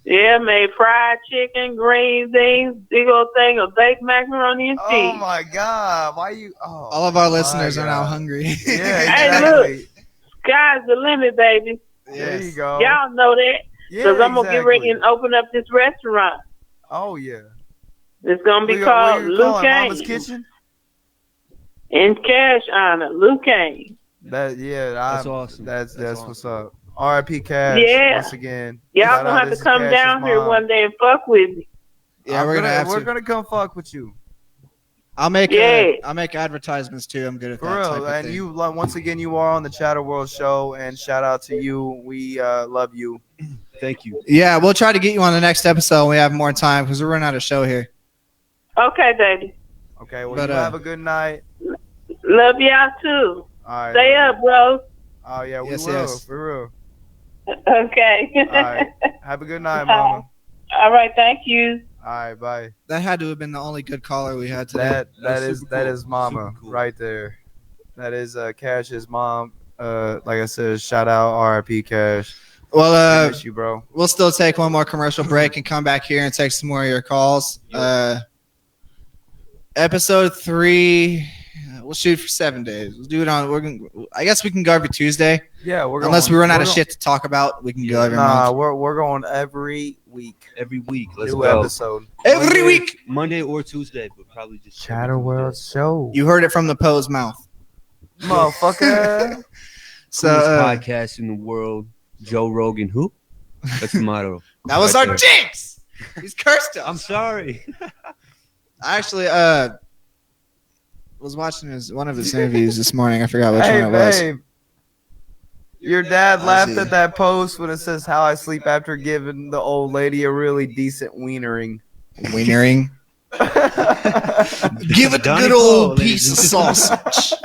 Yeah, made fried chicken, green beans, big old thing of baked macaroni and cheese. Oh my God! Why you? Oh, all of our listeners are now hungry. Yeah, Hey, look, sky's the limit, baby. There you go. Y'all know that. Yeah, Because I'm going to get ready exactly. and open up this restaurant. Oh yeah. It's going to be What called you Luke call it, Mama's Kane. Kitchen? In Cash honor, Luke Kane. That's awesome. That's what's up. R.I.P. Cash. Yeah. Once again. Y'all Shout going out, to have this to is come Cash's down here mom. one day and fuck with me. Yeah, we're We're gonna come fuck with you. I'll make Yeah. I'll make advertisements too. I'm good at For that type real. of And thing. you once again you are on the Chatterworld show, and shout out to you. We love you. Thank you. Yeah, we'll try to get you on the next episode when we have more time because we're running out of show here. Okay, baby. Okay, well But, you have a good night. Love y'all too. All right. Stay up, bro. Oh yeah, we Yes, will. yes. For real. Okay. All right. Have a good night, Mama. All right, thank you. All right, bye. That had to have been the only good caller we had today. That is Mama right there. That is Cash's mom. Like I said, shout out R.I.P. Cash. Well, I miss you, bro. we'll still take one more commercial break and come back here and take some more of your calls. Episode 3, we'll shoot for 7 days. We'll do it on. I guess we can go every Tuesday. Yeah, we're unless going- we run out we're of going- shit to talk about, we can go every Nah, month. we're going every week. Every week. Let's New go. episode. Every week. Monday or Tuesday, but probably just Chatterworld show. You heard it from the Poe's mouth. Motherfucker. So Coolest podcast in the world. Joe Rogan. Who? That's the motto. that was Right our there. jinx. He's cursed us. I'm sorry. I actually was watching one of his interviews this morning. I forgot which Hey, one it was. babe. Your dad I laughed see. at that post when it says how I sleep after giving the old lady a really decent wienering. Wienering. Give it a Donnie good old Paul, piece of ladies and sausage.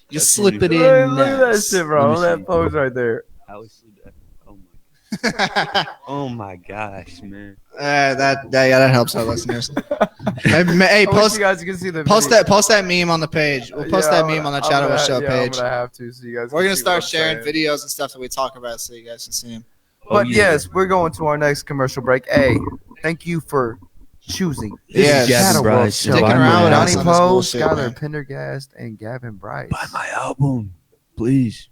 You slip it in. Look at that nice. shit, bro. Let me That see. pose right there. I was sleep after. Oh my. Oh my gosh, man. that helps our listeners. Hey, I wish post you guys can see the post video. that meme on the page. We'll post Yeah, that meme on the I'm Chatterworld gonna- Show yeah, page. I'm gonna have to, so you guys. We're can gonna see what start I'm sharing saying. videos and stuff that we talk about, so you guys can see them. But yeah. yes, we're going to our next commercial break. Hey, thank you for choosing. Yes. Gavin Chatterworld Bryce. Show. Sticking Buy around my with us Johnny on this Poe, bullshit, Skylar man. Pendergast, and Gavin Bryce. Buy my album, please.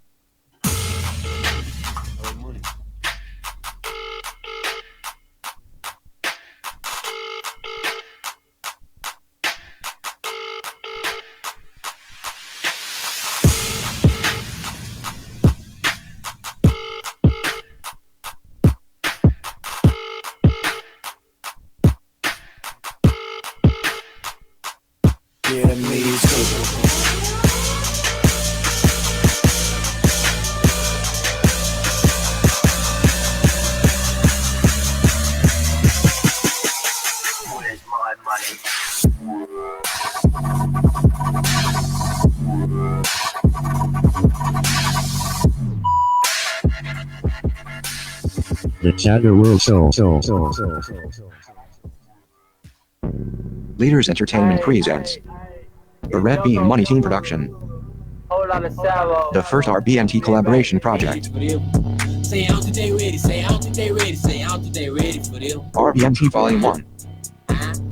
The Chatterworld Show. Leaders Entertainment presents the Red Beam Money Team production. The first RBNT collaboration project. Say out today ready, say out today ready, say out today ready for them. RBNT Volume 1.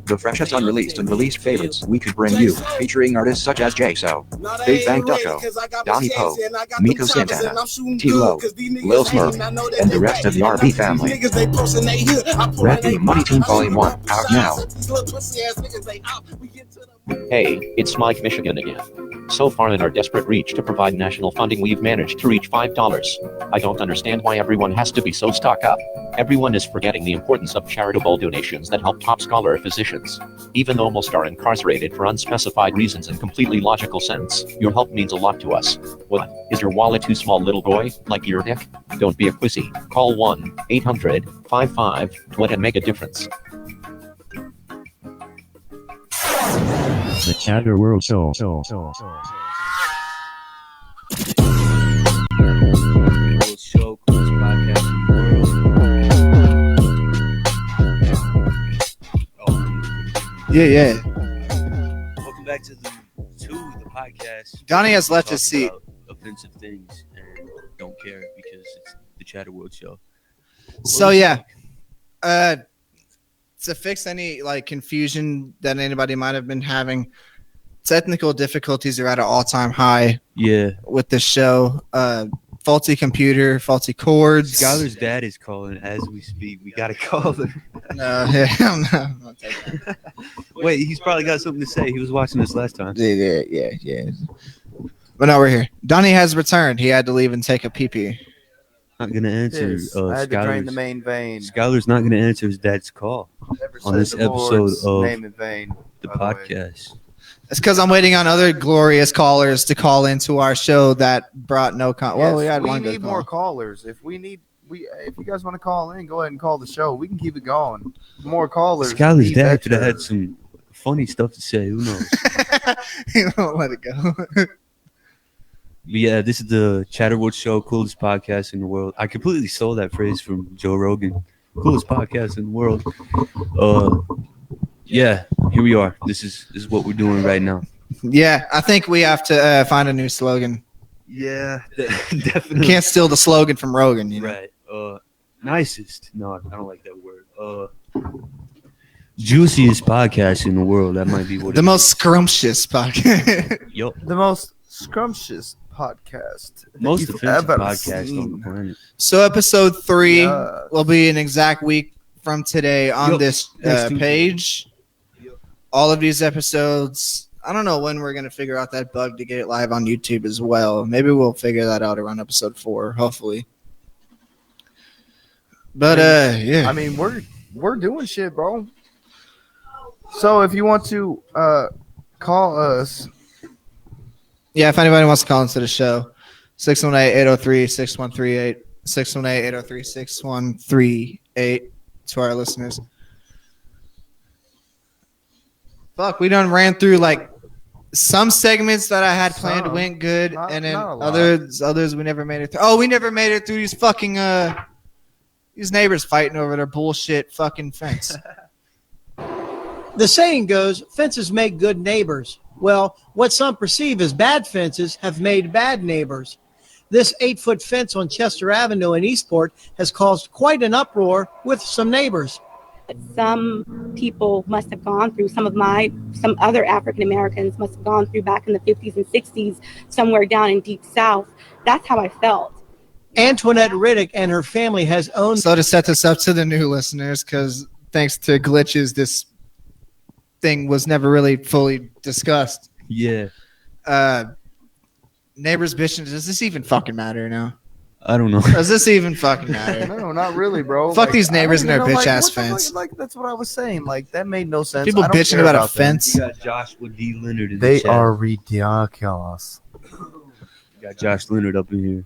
The freshest unreleased and released favorites we could bring you, featuring artists such as J-So, Big Bang Ducko, Donnie Poe, Miko Santana, T-Lo, Lil Smurf, and the rest of the RB family. Red Beam Money Team Volume 1, out now. Hey, it's Mike Michigan again. So far in our desperate reach to provide national funding, we've managed to reach $5. I don't understand why everyone has to be so stuck up. Everyone is forgetting the importance of charitable donations that help top scholar physicians. Even almost are incarcerated for unspecified reasons in completely logical sense. Your help means a lot to us. What? Is your wallet too small, little boy? Like your dick? Don't be a pussy. Call 1-800-55-TWET and make a difference. The Chatterworld Show. Chatterworld Show, coolest podcast in the world. Yeah. Welcome back to the podcast. Donnie has left his Talk seat. about offensive things and don't care because it's the Chatterworld Show. So yeah, to fix any like confusion that anybody might have been having, technical difficulties are at an all-time high. Yeah, with this show, faulty computer, faulty cords. Skylar's dad is calling as we speak. We gotta call her. No, hell no. I'm not taking that. Wait, he's probably got something to say. He was watching this last time. Yeah. But now we're here. Donnie has returned. He had to leave and take a pee-pee. Not gonna answer. I had to drain the main vein. Skylar's not gonna answer his dad's call on this episode of name in vain, the podcast. It's because I'm waiting on other glorious callers to call into our show that brought no well, we had one We good need call. more callers. If you guys want to call in, go ahead and call the show. We can keep it going. More callers. Skylar's dad could have had some funny stuff to say. Who knows? He won't let it go. But yeah, this is the Chatterworld Show, coolest podcast in the world. I completely stole that phrase from Joe Rogan. Coolest podcast in the world. Yeah, here we are. This is what we're doing right now. Yeah, I think we have to find a new slogan. Yeah, definitely. Can't steal the slogan from Rogan, you know? Right. Nicest. No, I don't like that word. Juiciest podcast in the world. That might be what the most scrumptious podcast. Yup. The most scrumptious podcast. Most you've offensive ever podcast seen. on the planet. So episode 3 Yeah. will be an exact week from today on Yup. this Next Tuesday. page. All of these episodes, I don't know when we're going to figure out that bug to get it live on YouTube as well. Maybe we'll figure that out around episode 4, hopefully. But yeah. I mean, we're doing shit, bro. So if you want to call us, Yeah, if anybody wants to call into the show, 618-803-6138, 618-803-6138 to our listeners. Fuck, we done ran through like some segments that I had planned Some. went good, Not- and then not a lot. others we never made it through. Oh, we never made it through these fucking these neighbors fighting over their bullshit fucking fence. The saying goes, fences make good neighbors. Well, what some perceive as bad fences have made bad neighbors. This 8-foot fence on Chester Avenue in Eastport has caused quite an uproar with some neighbors. Some people must have gone through, some other African Americans must have gone through back in the 50s and 60s, somewhere down in Deep South. That's how I felt. Antoinette Riddick and her family has owned. So to set this up to the new listeners, because thanks to glitches, this thing was never really fully discussed. Yeah. Neighbors bitching. Does this even fucking matter now? I don't know. Does this even fucking matter? no, not really, bro. Fuck these I don't neighbors and even their know, bitch ass what the fuck- fence. Like that's what I was saying. Like that made no sense. People I don't bitching care about a them. fence. You got Joshua D. Leonard in the They chat. are ridiculous. Got Josh Leonard up in here.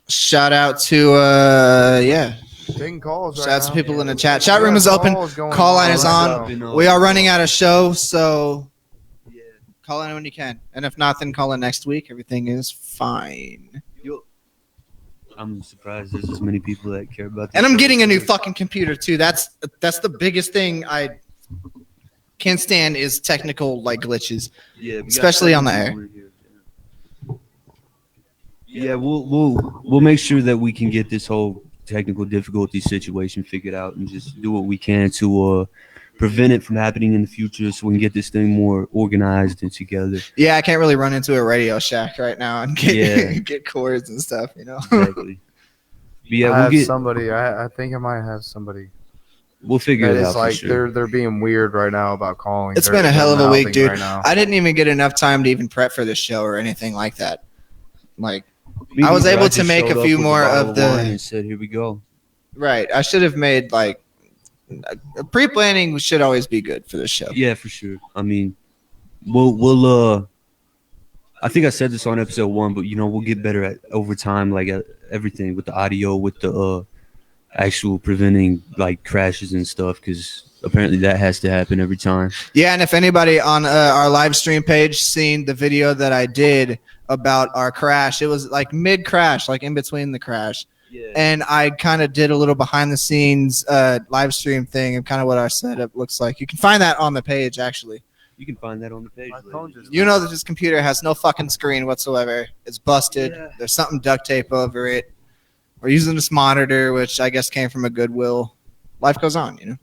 Shout out to Taking calls. shout out to people in the chat. Chat room is open. Call line is on. We are running out of show, so call in when you can. And if not, then call in next week. Everything is fine. I'm surprised there's as many people that care about this. And I'm getting a new fucking computer too. That's the biggest thing I can't stand is technical like glitches. Yeah, we got especially on the air. people in here. Yeah, we'll make sure that we can get this whole technical difficulty situation figured out and just do what we can to prevent it from happening in the future, so we can get this thing more organized and together. Yeah, I can't really run into a Radio Shack right now and get Yeah. get cords and stuff, you know. Exactly. But yeah, I we'll have get. somebody. I think I might have somebody. We'll figure That it is out for like sure. they're being weird right now about calling. It's They're- been a hell of they're a week, mouthing dude. Right now. I didn't even get enough time to even prep for the show or anything like that. Like, Me I was neither. able just to make showed a up few with more bottle of wine the and said, "Here we go." right. I should have made like pre-planning should always be good for the show. Yeah, for sure. I mean, we'll I think I said this on episode 1, but we'll get better at over time, like at everything with the audio, with the actual preventing like crashes and stuff, because apparently that has to happen every time. Yeah, and if anybody on our live stream page seen the video that I did about our crash, it was like mid crash, like in between the crash. Yeah. And I kind of did a little behind the scenes live stream thing and kind of what our setup looks like. You can find that on the page, actually. You can find that on the page. You know that this computer has no fucking screen whatsoever. It's busted. Yeah. There's something duct tape over it. We're using this monitor, which I guess came from a Goodwill. Life goes on, you know.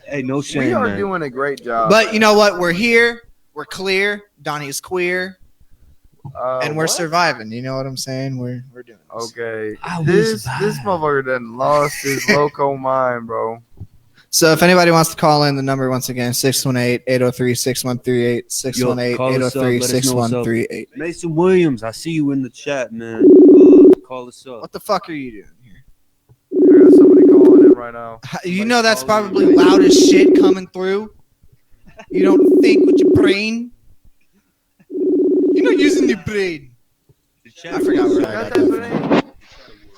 Hey, no shame, We are man. doing a great job. But you know what? We're here. We're clear. Donnie's queer. And we're what? surviving. You know what I'm saying? We're doing this. Okay. This motherfucker done lost his loco mind, bro. So if anybody wants to call in, the number once again, 618-803-6138, 618-803-6138. Mason Williams, I see you in the chat, man. Call us up. What the fuck are you doing here? There's somebody calling in right now. You know that's probably loud as shit coming through. You don't think with your brain. You're not using your brain. I forgot where I got that from.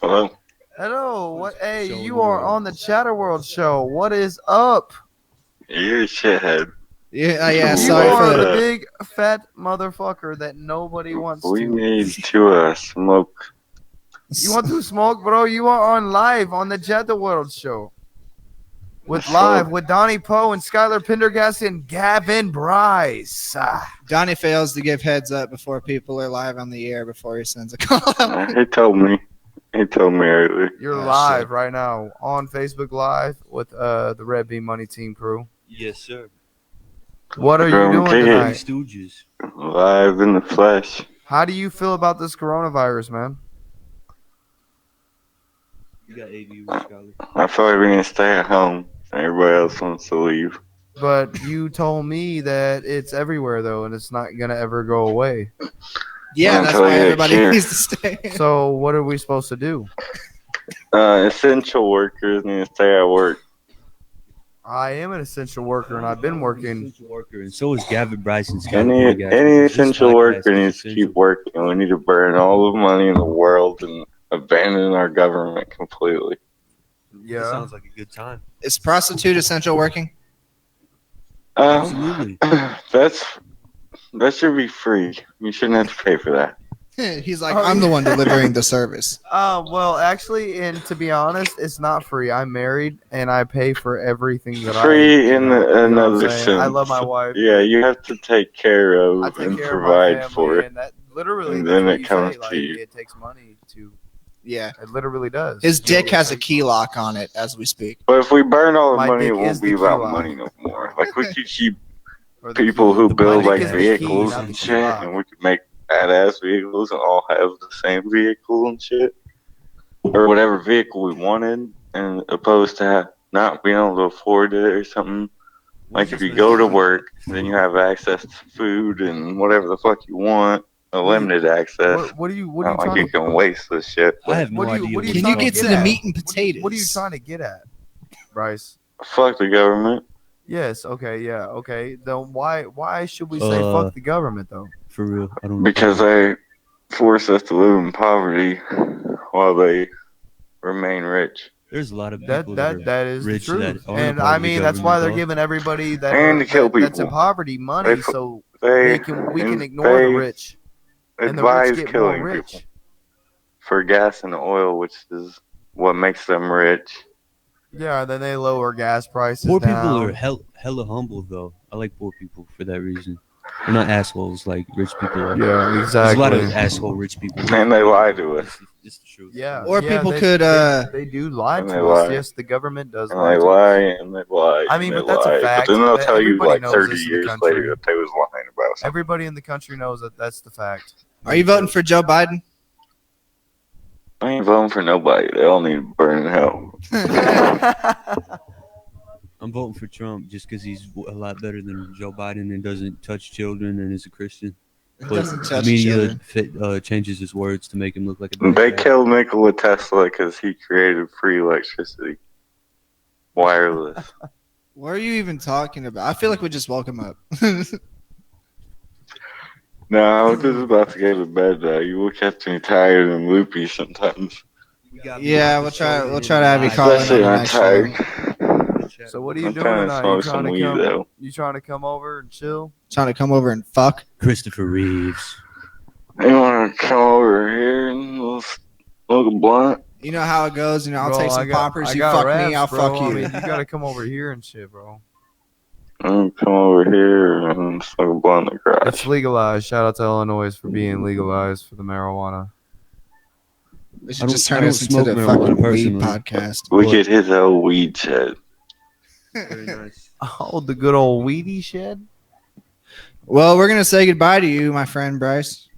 Hello. Hello. What? Hey, you are on the Chatterworld show. What is up? You're a shithead. Yeah, yeah. You Sorry are for the that. big fat motherfucker that nobody wants We to. need to smoke. You want to smoke, bro? You are on live on the Chatterworld show. With Donnie Poe and Skylar Pendergast and Gavin Bryce. Donnie fails to give heads up before people are live on the air before he sends a call out. He told me. He told me earlier. You're live right now on Facebook Live with the Red Beam Money Team crew. Yes, sir. What are you doing tonight? Stooges. Live in the flesh. How do you feel about this coronavirus, man? You got AV with Skylar. I feel like we need to stay at home. Everybody else wants to leave. But you told me that it's everywhere, though, and it's not going to ever go away. Yeah, that's why everybody needs to stay. So what are we supposed to do? Essential workers need to stay at work. I am an essential worker, and I've been working. Essential worker, and so is Gavin Bryce and Skylar. Any essential worker needs to keep working. We need to burn all the money in the world and abandon our government completely. Yeah, that sounds like a good time. Is prostitute essential working? Absolutely. That should be free. You shouldn't have to pay for that. He's like, I'm the one delivering the service. Well, actually, and to be honest, it's not free. I'm married, and I pay for everything that Free in another sense. I love my wife. Yeah, you have to take care of I take and care of my provide family, for it. and that literally, And that's then what it you comes say, to like, you. It takes money to. Yeah, it literally does. His dick has a key lock on it as we speak. But if we burn all the My money, dick it is won't the be key about lock. money no more. Like we could keep Or the people key. who The build money like is the key, vehicles not and the key shit, lock. and we could make badass vehicles and all have the same vehicle and shit, or whatever vehicle we wanted, and opposed to not being able to afford it or something. Like if you go to work, then you have access to food and whatever the fuck you want. Limited access. What do you Not like trying you to? can waste this shit. I have no What do you idea. Can you trying get to get the at? meat and potatoes? What are you trying to get at, Bryce? Fuck the government. Yes. Okay. Yeah. Okay. Then why should we say fuck the government though? For real, I don't know. Because they force us to live in poverty while they remain rich. There's a lot of people That is rich the that truth, aren't a and part I of the mean that's why they're government, giving everybody that And to kill that's in people. poverty money, They- so they- we can and ignore the they rich, and the rich Advise get more killing rich. people for gas and oil, which is what makes them rich. Yeah, then they lower gas prices. Poor people down. are hella humble though. I like poor people for that reason. They're not assholes like rich people are. Yeah, There's a lot of exactly. asshole rich people. And they lie to us. It's the truth. Yeah, Or yeah, people they, could, they do lie And to they us. lie. Yes, the government does And lie. they To us. lie and they lie. I mean, and but they that's a lie. fact. But then they'll that tell you everybody like knows 30 this in the years country. later that they was lying about something. Everybody in the country knows that that's the fact. Are you voting for Joe Biden? I ain't voting for nobody. They all need to burn in hell. I'm voting for Trump just because he's a lot better than Joe Biden and doesn't touch children and is a Christian. But Doesn't touch the media children. changes his words to make him look like a bad They guy. killed Nikola Tesla because he created free electricity. Wireless. What are you even talking about? I feel like we just woke him up. No, I was just about to go to bed though. You will catch me tired and loopy sometimes. Yeah, we'll try to have you call in on Especially the when I'm next show. tired. So what are you I'm doing trying to tonight? smoke some weed though. You trying to come over and chill? Trying to come over and fuck. Christopher Reeves. You want to come over here and we'll smoke a blunt? You know how it goes. You know, I'll Bro, take I some got- poppers. I You got fuck raps, me, I'll bro. fuck you. I mean, you gotta come over here and shit, bro. I'm come over here and smoke a blunt in the garage. It's legalized. Shout out to Illinois for being legalized for the marijuana. We should just turn this into the fucking weed podcast. We could hit the old weed shed. Very nice. Oh, the good old weedy shed. Well, we're gonna say goodbye to you, my friend Bryce.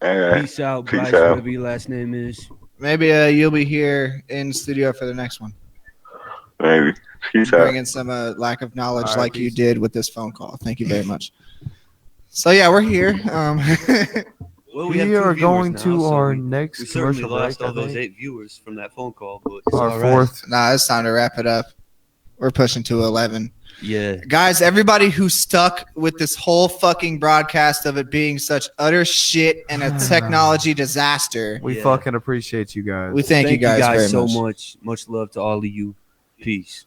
All right. Peace out, Peace Bryce, out. whatever your last name is. Maybe you'll be here in the studio for the next one. Maybe. Peace Bring out. in some lack of knowledge All right, like you peace. did with this phone call. Thank you very much. So yeah, we're here. Well, We have two are viewers going now, to so our we next certainly commercial lost break, all I those think. 8 viewers from that phone call, but it's Our all right. fourth. Nah, it's time to wrap it up. We're pushing to 11. Yeah. Guys, everybody who's stuck with this whole fucking broadcast of it being such utter shit and a technology disaster. We Yeah. fucking appreciate you guys. We thank you guys very so much. much. Much love to all of you. Peace.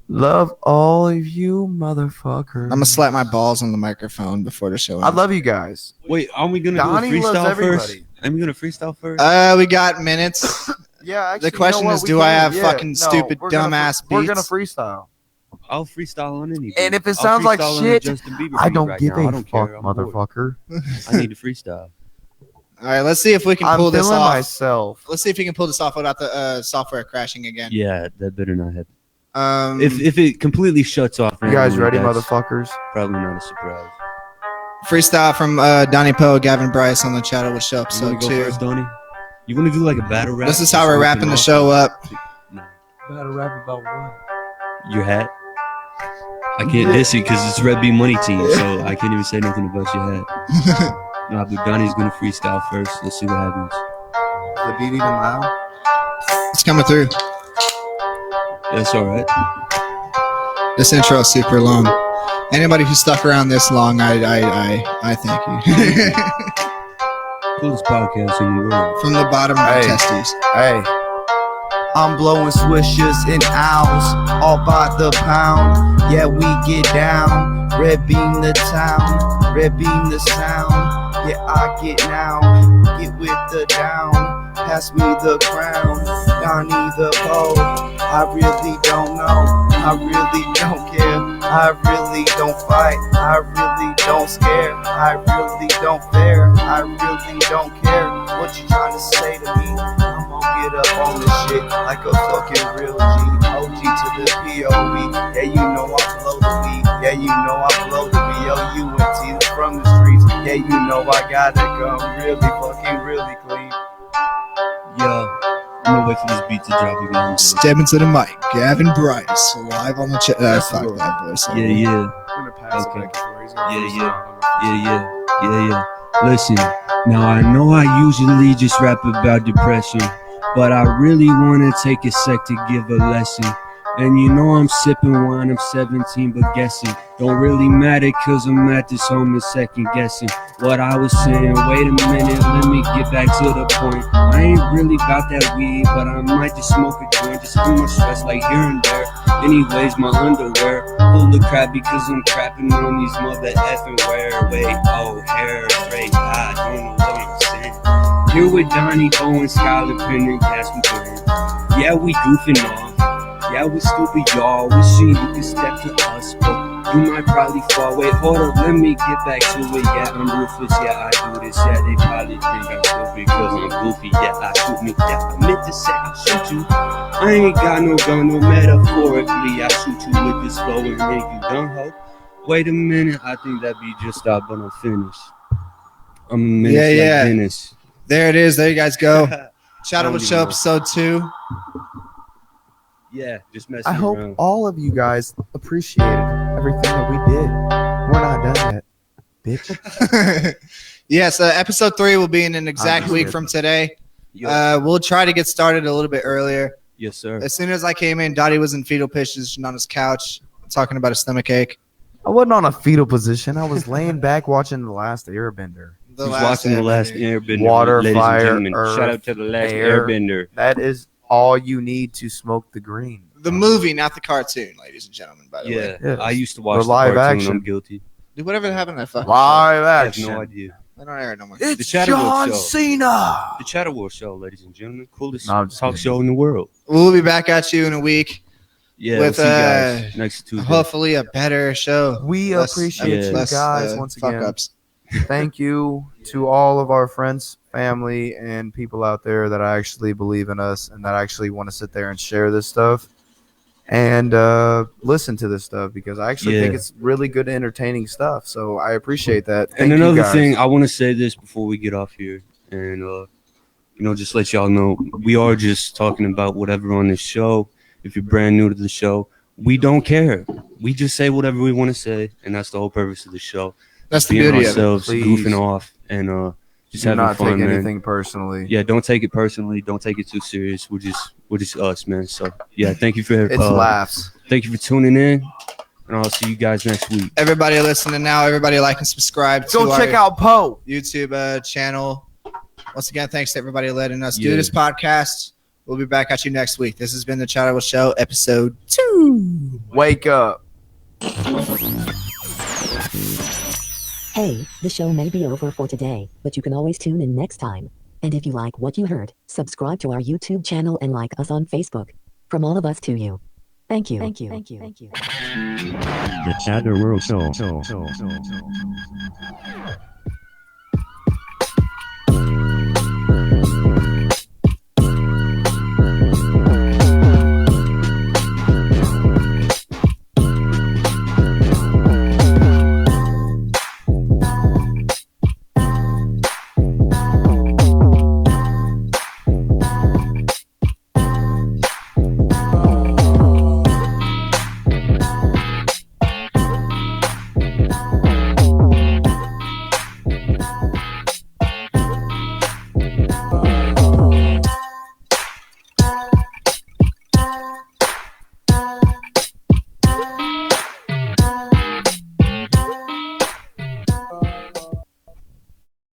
Love all of you, motherfuckers. I'm gonna slap my balls on the microphone before the show I ends. love you guys. Wait, are we gonna Donnie do a loves freestyle everybody. first? Are we gonna freestyle first? We got minutes. Yeah, actually, The question you know what? is, We do I can. have Yeah, fucking no, stupid we're gonna dumbass fr- We're gonna beats? freestyle. I'll freestyle on anything. And if it I'll sounds like freestyle on a shit, Justin Bieber I beat don't right give now. I a don't fuck, care. I'm bored. motherfucker. I need to freestyle. All right, let's see if we can I'm pull this feeling off. myself. Let's see if we can pull this off without the software crashing again. Yeah, that better not happen. Um, If it completely shuts off, You guys randomly, ready, that's motherfuckers? Probably not a surprise. freestyle from Donnie Poe, Gavin Bryce on the Chatterworld Show You episode wanna go 2. first, Donnie? You want to do like a battle rap? This is how we're wrapping the show up. Battle rap about what? Your hat. I can't diss it because it's Red B Money Team, so I can't even say nothing about your hat. Nah, but Donnie's gonna freestyle first. Let's see what happens. The beat even loud? It's coming through. That's all right. This intro is super long. Anybody who stuck around this long, I thank you. Coolest podcast in the world. From the bottom of Hey. the testes. Hey. I'm blowing swishers and owls all by the pound. Yeah, we get down. Red beam the town, red beam the sound. Yeah, I get now. Get with the down. Pass me the crown. Donnie the Poe. I really don't know. I really don't care. I really don't fight. I really don't scare. I really don't fear. I really don't care what you trying to say to me. I'm gonna get up on this shit like a fucking real G. OG to the POE. Yeah, you know I blow the beat. Yeah, you know I blow the BOUNT from the streets. Yeah, you know I gotta come really fucking really clean. Yo, I'm gonna wait for this beat to drop again. Step into the mic. Gavin Bryce, live on the chat. Fuck that voice. Yeah, yeah. I'm gonna pass Okay. it back to where he's gonna Yeah. Listen, now I know I usually just rap about depression, but I really wanna take a sec to give a lesson. And you know I'm sipping wine, I'm 17, but guessing don't really matter, cause I'm at this home and second guessing what I was saying. Wait a minute, let me get back to the point. I ain't really about that weed, but I might just smoke a joint, just feel my stress like here and there. Anyways, my underwear full of crap because I'm crapping on these mother effing wear. Wait, oh, hair, straight, I don't know what I'm saying. Here with Donnie, Poe, and Skylar Penn and Casper Penn. Yeah, we goofing off. Yeah, we stupid, y'all. Wishing you could step to us, but you might probably fall. Wait, hold up, let me get back to it. Yeah, I'm ruthless. Yeah, I do this. Yeah, they probably think I'm stupid because I'm goofy. Yeah, I shoot me. Yeah, I meant to say I'll shoot you. I ain't got no gun, no metaphorically. I shoot you with this flow and make you done, ho. Wait a minute, I think that beat just stopped, but I'm finished. I'm a minute like Dennis. There it is. There you guys go. Shadow I don't Show even know. episode 2. Yeah, just messing I hope around. all of you guys appreciated everything that we did. We're not done yet, bitch. Yes, episode 3 will be in an exact week from today. We'll try to get started a little bit earlier. Yes, sir. As soon as I came in, Dottie was in fetal position on his couch talking about a stomach ache. I wasn't on a fetal position. I was laying back watching The Last Airbender. The Who's last watching The Last Airbender. Airbender, Water, ladies fire, and gentlemen. earth, Shout out to The Last air. Airbender. That is all you need to smoke the green. The movie, not the cartoon, ladies and gentlemen. By the way, Yeah, I used to watch The the live cartoon. action. I'm guilty. dude, whatever happened to that fucking Live show? I action. have no idea. They don't air it no more. It's Chatterworld John Show. Cena. The Chatterworld Show, ladies and gentlemen. Coolest No, I'm just talk kidding. show in the world. We'll be back at you in a week. Yeah, with we'll see you guys next Tuesday. hopefully a better show. We appreciate you less, guys once fuck again. ups. Thank you to all of our friends, family, and people out there that actually believe in us and that actually want to sit there and share this stuff and listen to this stuff, because I actually think it's really good, entertaining stuff. So I appreciate that. Thank And you another guys. thing, I want to say this before we get off here, and just let y'all know, we are just talking about whatever on this show. If you're brand new to the show, we don't care. We just say whatever we want to say, and that's the whole purpose of the show. That's the Being beauty of it. ourselves, Please. goofing off, and just Do having not fun, take man. anything personally. Yeah, don't take it personally. Don't take it too serious. We're just us, man. So yeah, thank you for It's laughs. Thank you for tuning in, and I'll see you guys next week. Everybody listening now, everybody like and subscribe to Go our check out Poe YouTube channel. Once again, thanks to everybody letting us Yeah. do this podcast. We'll be back at you next week. This has been the Chatterworld Show, episode 2. Wake up. Hey, the show may be over for today, but you can always tune in next time. And if you like what you heard, subscribe to our YouTube channel and like us on Facebook. From all of us to you. Thank you. Thank you. Thank you. Thank you. The Chatterworld Show.